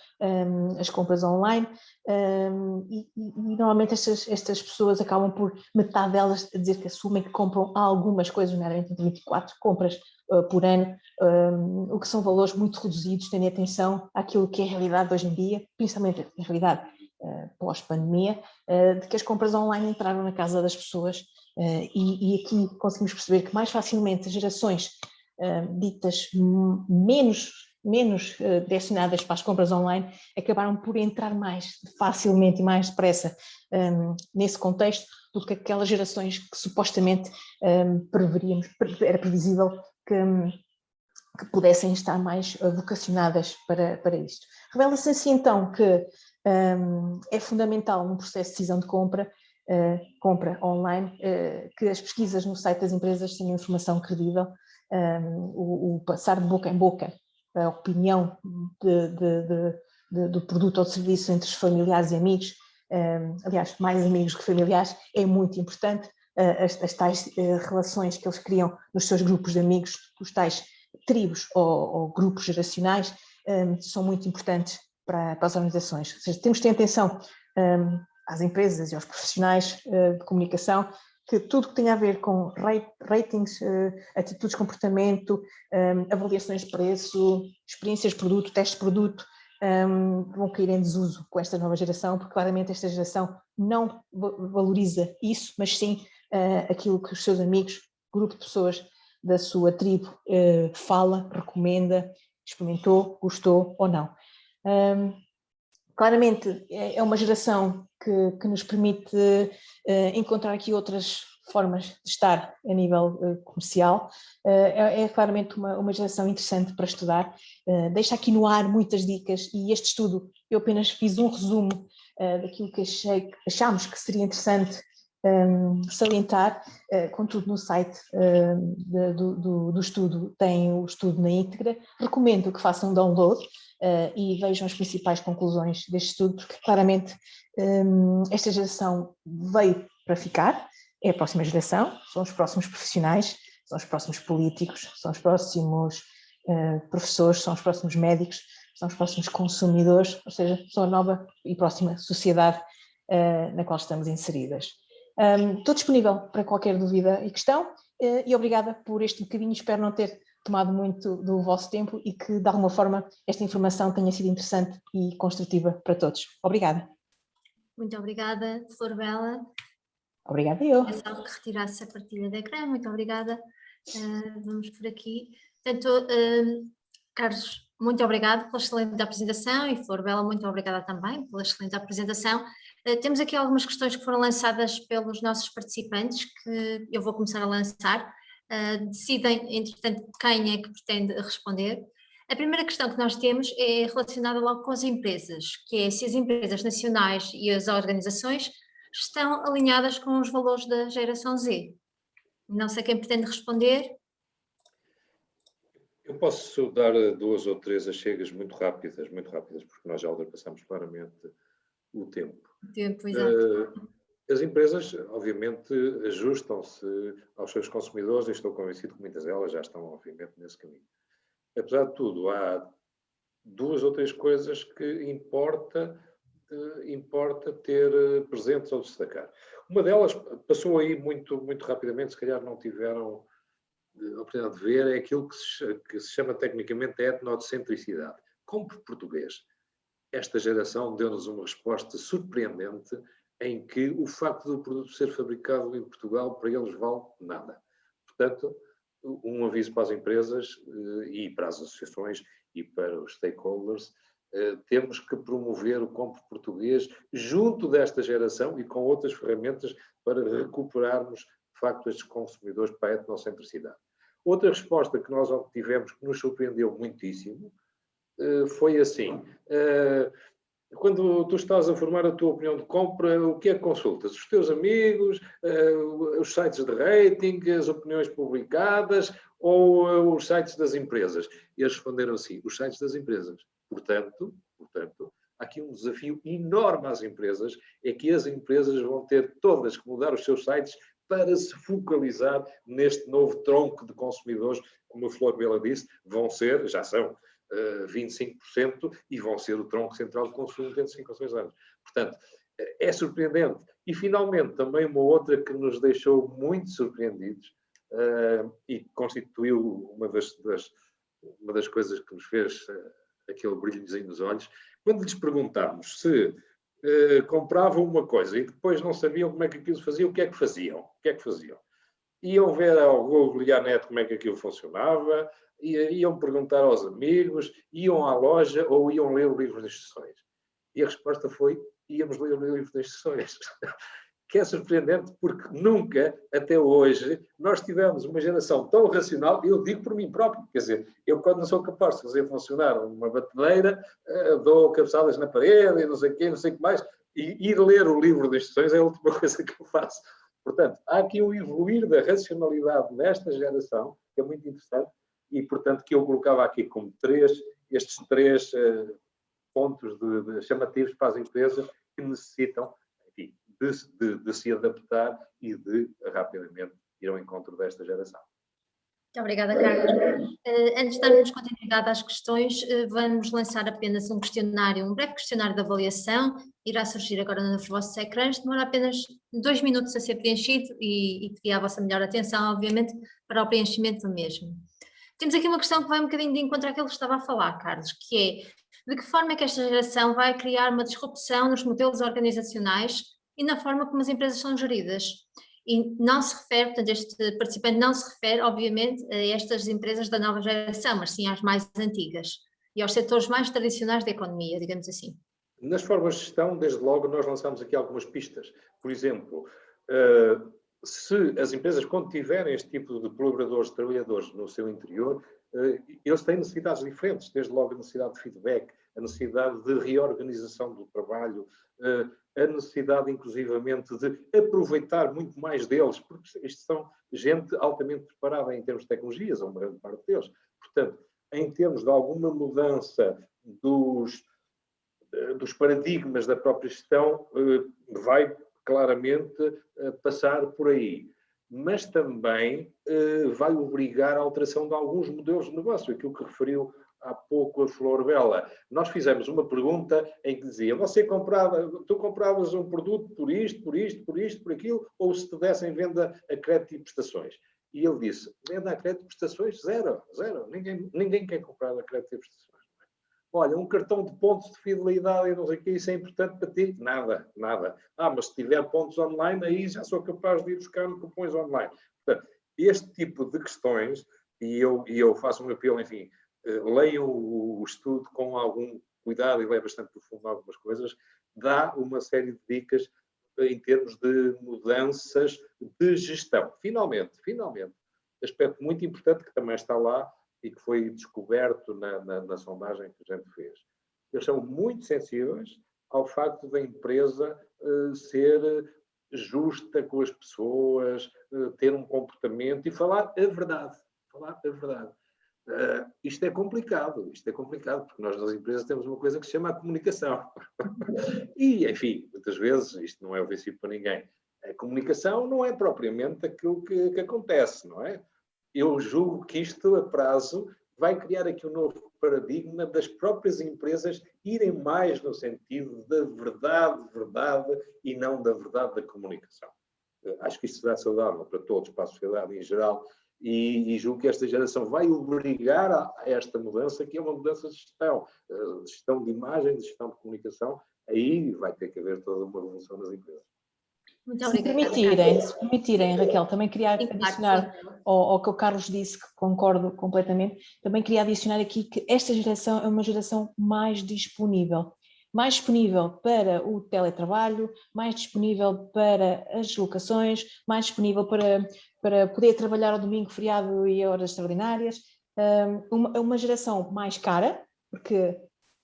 as compras online e normalmente estas pessoas acabam por, metade delas, a dizer que assumem que compram algumas coisas, nomeadamente 24 compras por ano, o que são valores muito reduzidos, tendo atenção àquilo que é a realidade de hoje em dia, principalmente a realidade pós-pandemia, de que as compras online entraram na casa das pessoas e aqui conseguimos perceber que mais facilmente as gerações ditas menos direcionadas para as compras online acabaram por entrar mais facilmente e mais depressa nesse contexto do que aquelas gerações que supostamente era previsível que pudessem estar mais vocacionadas para isto. Revela-se assim então que é fundamental no processo de decisão de compra online, que as pesquisas no site das empresas tenham informação credível, o passar de boca em boca a opinião do produto ou serviço entre os familiares e amigos, aliás, mais amigos que familiares, é muito importante. As tais relações que eles criam nos seus grupos de amigos, os tais tribos ou grupos geracionais, são muito importantes para as organizações. Ou seja, temos de ter atenção às empresas e aos profissionais de comunicação, que tudo que tem a ver com ratings, atitudes de comportamento, avaliações de preço, experiências de produto, testes de produto, vão cair em desuso com esta nova geração, porque claramente esta geração não valoriza isso, mas sim aquilo que os seus amigos, grupo de pessoas da sua tribo fala, recomenda, experimentou, gostou ou não. Claramente é uma geração que nos permite encontrar aqui outras formas de estar a nível comercial. É claramente uma geração interessante para estudar. Deixa aqui no ar muitas dicas e este estudo, eu apenas fiz um resumo daquilo que achámos que seria interessante salientar. Contudo, no site do estudo tem o estudo na íntegra. Recomendo que façam download e vejam as principais conclusões deste estudo, porque claramente esta geração veio para ficar, é a próxima geração, são os próximos profissionais, são os próximos políticos, são os próximos professores, são os próximos médicos, são os próximos consumidores, ou seja, são a nova e próxima sociedade na qual estamos inseridas. Estou disponível para qualquer dúvida e questão e obrigada por este bocadinho, espero não ter tomado muito do vosso tempo e que de alguma forma esta informação tenha sido interessante e construtiva para todos. Obrigada. Muito obrigada, Flor Bela. Obrigada eu. É só que retirasse a partilha de ecrã, muito obrigada. Vamos por aqui. Portanto, Carlos, muito obrigado pela excelente apresentação e Flor Bela, muito obrigada também pela excelente apresentação. Temos aqui algumas questões que foram lançadas pelos nossos participantes que eu vou começar a lançar. Decidem, entretanto, quem é que pretende responder. A primeira questão que nós temos é relacionada logo com as empresas, que é se as empresas nacionais e as organizações estão alinhadas com os valores da geração Z. Não sei quem pretende responder. Eu posso dar 2 ou 3 achegas muito rápidas, porque nós já ultrapassamos claramente o tempo. O tempo, exato. As empresas, obviamente, ajustam-se aos seus consumidores e estou convencido que muitas delas já estão, obviamente, nesse caminho. Apesar de tudo, há 2 ou 3 coisas que importa ter presentes ou destacar. Uma delas passou aí muito rapidamente, se calhar não tiveram a oportunidade de ver, é aquilo que se chama tecnicamente etnocentricidade. Compre português. Esta geração deu-nos uma resposta surpreendente em que o facto do produto ser fabricado em Portugal para eles vale nada. Portanto, um aviso para as empresas e para as associações e para os stakeholders, temos que promover o compro português junto desta geração e com outras ferramentas para recuperarmos, de facto, estes consumidores para a etnocentricidade. Outra resposta que nós obtivemos, que nos surpreendeu muitíssimo, foi assim: Quando tu estás a formar a tua opinião de compra, o que é que consultas? Os teus amigos, os sites de rating, as opiniões publicadas ou os sites das empresas? E eles responderam assim, os sites das empresas. Portanto, há aqui um desafio enorme às empresas, é que as empresas vão ter todas que mudar os seus sites para se focalizar neste novo tronco de consumidores, como a Flor Bela disse, já são 25% e vão ser o tronco central de consumo dentro de 5 ou 6 anos. Portanto, é surpreendente. E, finalmente, também uma outra que nos deixou muito surpreendidos e constituiu uma das coisas que nos fez aquele brilhozinho nos olhos, quando lhes perguntámos se compravam uma coisa e depois não sabiam como é que aquilo se fazia, o que é que faziam? Iam ver ao Google e à net como é que aquilo funcionava, iam perguntar aos amigos, iam à loja ou iam ler o livro de instruções. E a resposta foi, íamos ler o livro de instruções. Que é surpreendente porque nunca, até hoje, nós tivemos uma geração tão racional, eu digo por mim próprio, quer dizer, eu quando não sou capaz de fazer funcionar uma batedeira, dou cabeçadas na parede e não sei o quê, não sei o que mais, e ir ler o livro de instruções é a última coisa que eu faço. Portanto, há aqui um evoluir da racionalidade nesta geração, que é muito interessante, e, portanto, que eu colocava aqui como estes três pontos chamativos para as empresas que necessitam, enfim, de se adaptar e de rapidamente ir ao encontro desta geração. Muito obrigada, Carlos. Antes de darmos continuidade às questões, vamos lançar apenas um breve questionário de avaliação, irá surgir agora nos vossos ecrãs, demora apenas 2 minutos a ser preenchido e pedir a vossa melhor atenção, obviamente, para o preenchimento do mesmo. Temos aqui uma questão que vai um bocadinho de encontro àquilo que estava a falar, Carlos, que é, de que forma é que esta geração vai criar uma disrupção nos modelos organizacionais e na forma como as empresas são geridas? E não se refere, portanto, este participante não se refere, obviamente, a estas empresas da nova geração, mas sim às mais antigas e aos setores mais tradicionais da economia, digamos assim. Nas formas de gestão, desde logo, nós lançamos aqui algumas pistas. Por exemplo, se as empresas, quando tiverem este tipo de colaboradores, trabalhadores no seu interior, eles têm necessidades diferentes, desde logo a necessidade de feedback, a necessidade de reorganização do trabalho, a necessidade, inclusivamente, de aproveitar muito mais deles, porque isto são gente altamente preparada em termos de tecnologias, a uma grande parte deles. Portanto, em termos de alguma mudança dos paradigmas da própria gestão, vai claramente passar por aí. Mas também vai obrigar a alteração de alguns modelos de negócio, aquilo que referiu há pouco a Flor Bela. Nós fizemos uma pergunta em que dizia, tu compravas um produto por isto, por aquilo, ou se te dessem venda a crédito e prestações? E ele disse, venda a crédito e prestações? Zero. Ninguém quer comprar a crédito e prestações. Olha, um cartão de pontos de fidelidade e não sei o que, isso é importante para ti? Nada. Mas se tiver pontos online, aí já sou capaz de ir buscar no cupons online. Portanto, este tipo de questões, e eu faço um apelo, enfim, leiam o estudo com algum cuidado e vai bastante profundo em algumas coisas, dá uma série de dicas em termos de mudanças de gestão. Finalmente, aspecto muito importante que também está lá, e que foi descoberto na sondagem que a gente fez. Eles são muito sensíveis ao facto da empresa ser justa com as pessoas, ter um comportamento e falar a verdade. Isto é complicado, porque nós nas empresas temos uma coisa que se chama a comunicação. E, enfim, muitas vezes, isto não é ofensivo para ninguém, a comunicação não é propriamente aquilo que acontece, não é? Eu julgo que isto, a prazo, vai criar aqui um novo paradigma das próprias empresas irem mais no sentido da verdade e não da verdade da comunicação. Acho que isto será saudável para todos, para a sociedade em geral, e julgo que esta geração vai obrigar a esta mudança, que é uma mudança de gestão de imagem, de gestão de comunicação. Aí vai ter que haver toda uma revolução nas empresas. Muito se permitirem, Raquel, também queria adicionar ao que o Carlos disse, que concordo completamente, também queria adicionar aqui que esta geração é uma geração mais disponível para o teletrabalho, mais disponível para as deslocações, mais disponível para poder trabalhar ao domingo, feriado e horas extraordinárias. Uma geração mais cara, porque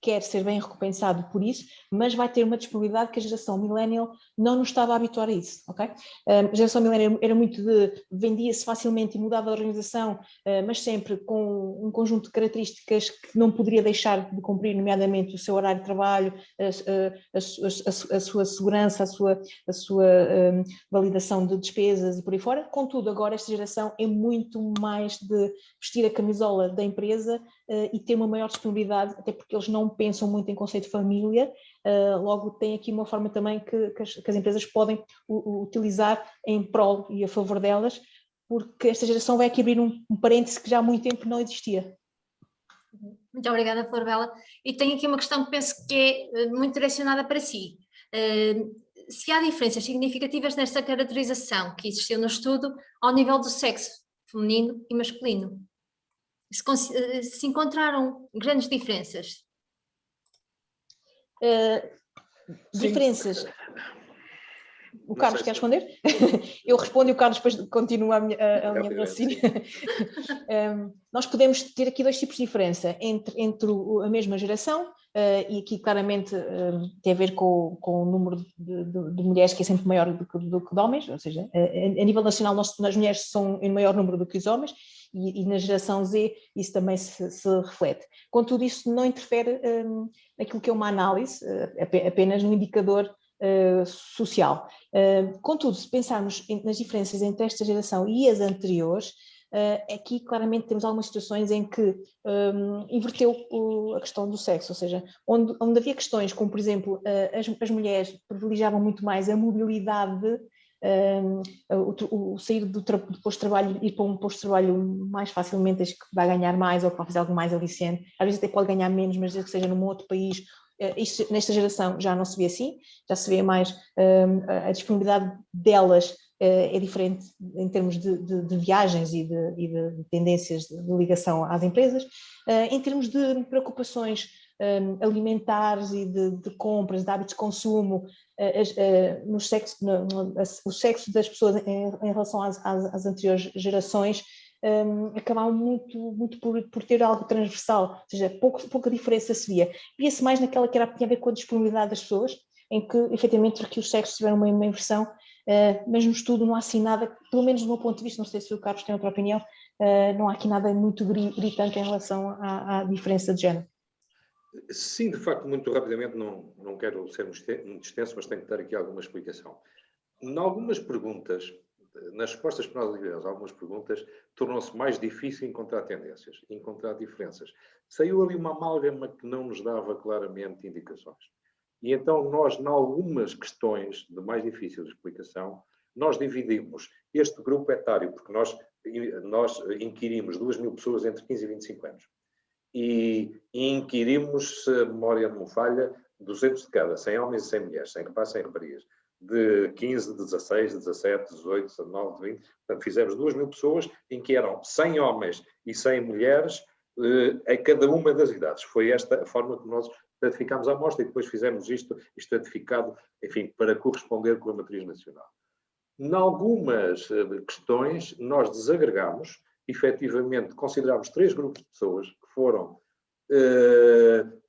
quer ser bem recompensado por isso, mas vai ter uma disponibilidade que a geração millennial não nos estava a habituar a isso, ok? A geração millennial era muito vendia-se facilmente e mudava a organização, mas sempre com um conjunto de características que não poderia deixar de cumprir, nomeadamente o seu horário de trabalho, a sua segurança, a sua validação de despesas e por aí fora. Contudo, agora esta geração é muito mais de vestir a camisola da empresa e ter uma maior disponibilidade, até porque eles não pensam muito em conceito de família, logo tem aqui uma forma também que as empresas podem utilizar em prol e a favor delas, porque esta geração vai aqui abrir um parêntese que já há muito tempo não existia. Muito obrigada, Flor Bela. E tenho aqui uma questão que penso que é muito direcionada para si. Se há diferenças significativas nesta caracterização que existiu no estudo ao nível do sexo feminino e masculino? Se encontraram grandes diferenças? Diferenças. O Carlos quer responder? Eu respondo e o Carlos depois continua a linha de raciocínio. Nós podemos ter aqui dois tipos de diferença entre a mesma geração, e aqui claramente tem a ver com o número de mulheres, que é sempre maior do que de homens, ou seja, a nível nacional as mulheres são em maior número do que os homens, e na geração Z isso também se reflete. Contudo, isso não interfere naquilo que é uma análise, apenas no indicador social. Contudo, se pensarmos nas diferenças entre esta geração e as anteriores, aqui claramente temos algumas situações em que inverteu a questão do sexo, ou seja, onde havia questões como, por exemplo, as mulheres privilegiavam muito mais a mobilidade, o sair do posto de trabalho, ir para um posto de trabalho mais facilmente, desde que vai ganhar mais ou que vai fazer algo mais aliciente, às vezes até pode ganhar menos, mas desde que seja num outro país. Isto, nesta geração já não se vê assim, já se vê mais a disponibilidade delas é diferente em termos de viagens e de tendências de ligação às empresas. Em termos de preocupações alimentares e de compras, de hábitos de consumo, o sexo das pessoas em relação às anteriores gerações acabavam muito por ter algo transversal, ou seja, pouca diferença se via. Via-se mais naquela que tinha a ver com a disponibilidade das pessoas, em que efetivamente aqui os sexos tiveram uma inversão, mas no estudo não há assim nada, pelo menos do meu ponto de vista, não sei se o Carlos tem outra opinião, não há aqui nada muito gritante em relação à diferença de género. Sim, de facto, muito rapidamente, não quero ser muito extenso, mas tenho que dar aqui alguma explicação. Em algumas perguntas, nas respostas que nós tivemos, algumas perguntas, tornou-se mais difícil encontrar tendências, encontrar diferenças. Saiu ali uma amálgama que não nos dava claramente indicações. E então nós, em algumas questões de mais difícil explicação, nós dividimos este grupo etário, porque nós inquirimos 2.000 pessoas entre 15 e 25 anos. E inquirimos, se a memória não me falha, 200 de cada, 100 homens e 100 mulheres, 100 rapazes e 100 raparigas. De 15, 16, 17, 18, 19, 20. Portanto, fizemos 2.000 pessoas em que eram 100 homens e 100 mulheres a cada uma das idades. Foi esta a forma que nós estratificámos a amostra e depois fizemos isto estratificado, enfim, para corresponder com a matriz nacional. Em algumas questões, nós desagregamos, efetivamente, consideramos 3 grupos de pessoas, que foram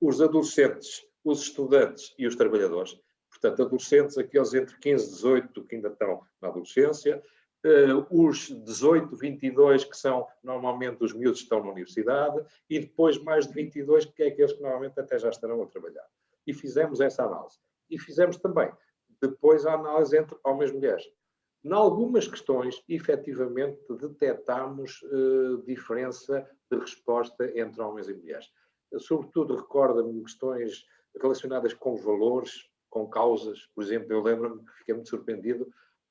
os adolescentes, os estudantes e os trabalhadores. Portanto, adolescentes, aqueles entre 15 e 18 que ainda estão na adolescência, os 18, 22 que são normalmente os miúdos que estão na universidade e depois mais de 22 que é aqueles que normalmente até já estarão a trabalhar. E fizemos essa análise. E fizemos também depois a análise entre homens e mulheres. Em algumas questões, efetivamente, detectámos diferença de resposta entre homens e mulheres. Sobretudo, recorda-me questões relacionadas com valores, com causas. Por exemplo, eu lembro-me que fiquei muito surpreendido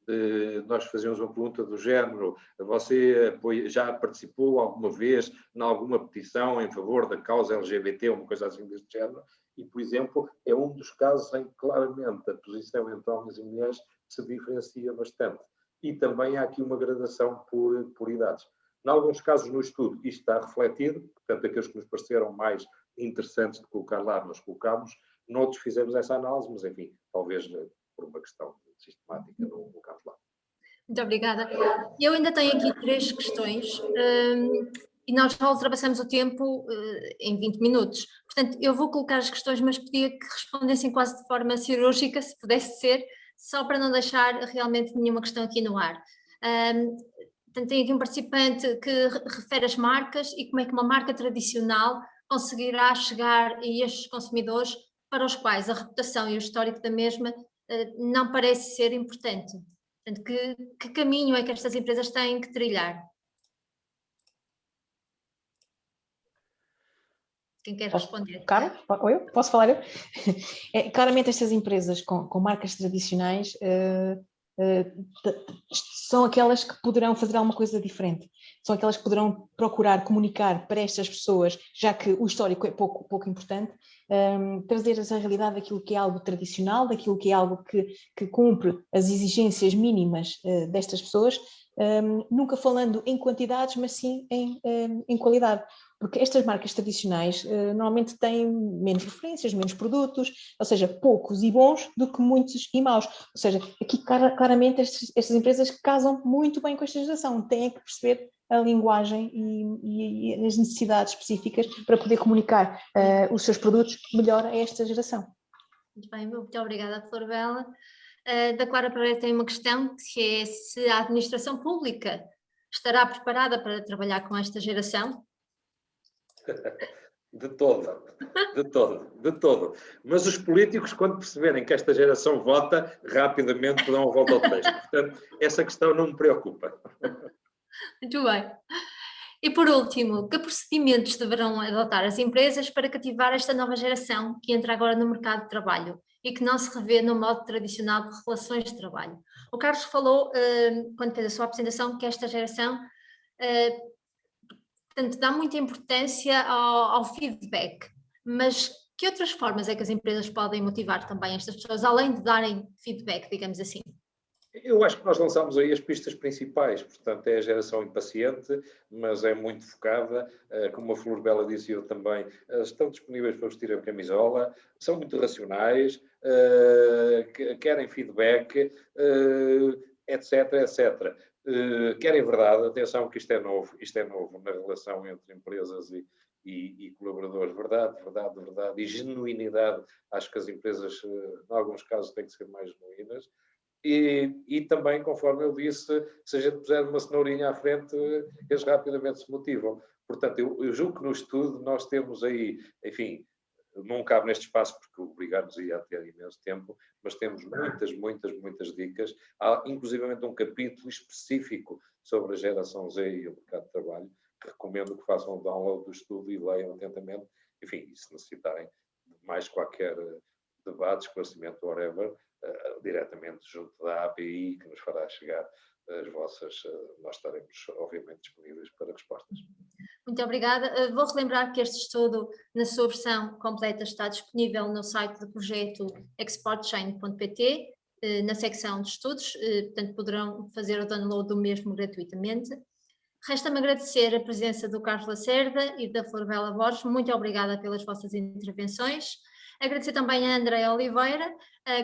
de nós fazíamos uma pergunta do género: você já participou alguma vez em alguma petição em favor da causa LGBT ou uma coisa assim deste género? E, por exemplo, é um dos casos em que claramente a posição entre homens e mulheres se diferencia bastante. E também há aqui uma gradação por idades. Em alguns casos no estudo isto está refletido, portanto aqueles que nos pareceram mais interessantes de colocar lá nós colocámos, noutros fizemos essa análise, mas enfim, talvez por uma questão sistemática não colocámos lá. Muito obrigada. Eu ainda tenho aqui 3 questões e nós já ultrapassamos o tempo em 20 minutos. Portanto, eu vou colocar as questões, mas pedia que respondessem quase de forma cirúrgica, se pudesse ser, só para não deixar realmente nenhuma questão aqui no ar. Portanto, tem aqui um participante que refere as marcas e como é que uma marca tradicional conseguirá chegar a estes consumidores para os quais a reputação e o histórico da mesma não parece ser importante. Portanto, que caminho é que estas empresas têm que trilhar? Quem quer responder? Carlos? Ou eu? Posso falar eu? Claramente estas empresas com marcas tradicionais são aquelas que poderão fazer alguma coisa diferente, são aquelas que poderão procurar comunicar para estas pessoas, já que o histórico é pouco importante, trazer essa realidade daquilo que é algo tradicional, daquilo que é algo que cumpre as exigências mínimas destas pessoas, nunca falando em quantidades, mas sim em qualidade. Porque estas marcas tradicionais normalmente têm menos referências, menos produtos, ou seja, poucos e bons do que muitos e maus. Ou seja, aqui claramente estas empresas casam muito bem com esta geração, têm que perceber a linguagem e as necessidades específicas para poder comunicar os seus produtos melhor a esta geração. Muito bem, muito obrigada, Flor Bela. Da Clara Pereira tem uma questão, que é se a administração pública estará preparada para trabalhar com esta geração? De todo. Mas os políticos, quando perceberem que esta geração vota, rapidamente dão a volta ao texto. Portanto, essa questão não me preocupa. Muito bem. E por último, que procedimentos deverão adotar as empresas para cativar esta nova geração que entra agora no mercado de trabalho e que não se revê no modo tradicional de relações de trabalho? O Carlos falou, quando fez a sua apresentação, que esta geração portanto, dá muita importância ao feedback, mas que outras formas é que as empresas podem motivar também estas pessoas, além de darem feedback, digamos assim? Eu acho que nós lançámos aí as pistas principais, portanto é a geração impaciente, mas é muito focada, como a Flor Bela disse eu também, estão disponíveis para vestir a camisola, são muito racionais, querem feedback, etc. Querem verdade, atenção que isto é novo na relação entre empresas e colaboradores, verdade e genuinidade. Acho que as empresas, em alguns casos, têm que ser mais genuínas. E também, conforme eu disse, se a gente puser uma cenourinha à frente, eles rapidamente se motivam. Portanto, eu julgo que no estudo nós temos aí, enfim, não cabe neste espaço porque obrigar-nos a ter imenso tempo, mas temos muitas dicas. Há inclusivamente um capítulo específico sobre a geração Z e o mercado de trabalho, que recomendo que façam o download do estudo e leiam atentamente. Enfim, e se necessitarem de mais qualquer debate, esclarecimento, whatever, diretamente junto da API, que nos fará chegar as vossas, nós estaremos obviamente disponíveis para respostas. Muito obrigada. Vou relembrar que este estudo, na sua versão completa, está disponível no site do projeto exportchain.pt, na secção de estudos, portanto poderão fazer o download do mesmo gratuitamente. Resta-me agradecer a presença do Carlos Lacerda e da Flor Bela Borges. Muito obrigada pelas vossas intervenções. Agradecer também a Andréa Oliveira,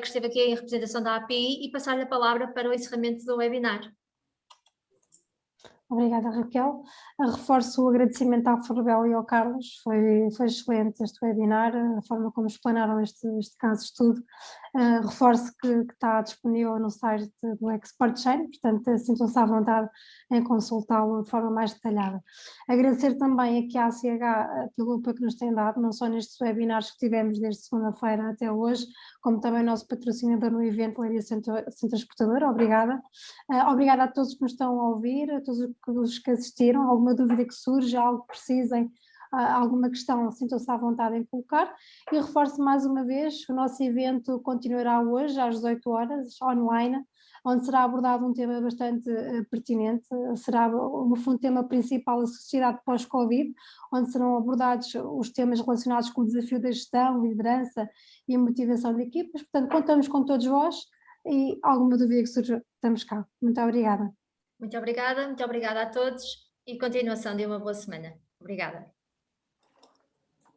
que esteve aqui em representação da API, e passar-lhe a palavra para o encerramento do webinar. Obrigada, Raquel. Reforço o agradecimento à Flor Bela e ao Carlos, foi excelente este webinar, a forma como explanaram este caso de estudo. Reforço que está disponível no site do Export Chain, portanto sintam-se à vontade em consultá-lo de forma mais detalhada. Agradecer também aqui à ACH pelo apoio que nos tem dado, não só nestes webinars que tivemos desde segunda-feira até hoje, como também o nosso patrocinador no evento, Leiria Centro Exportador. Obrigada. Obrigada a todos que nos estão a ouvir, a todos os que assistiram. Alguma dúvida que surja, algo que precisem, alguma questão, sintam-se à vontade em colocar. E reforço mais uma vez, o nosso evento continuará hoje às 18 horas, online, onde será abordado um tema bastante pertinente, será no fundo o tema principal a sociedade pós-Covid, onde serão abordados os temas relacionados com o desafio da gestão, liderança e motivação de equipas. Portanto, contamos com todos vós e alguma dúvida que surja, estamos cá. Muito obrigada. Muito obrigada a todos e continuação de uma boa semana. Obrigada.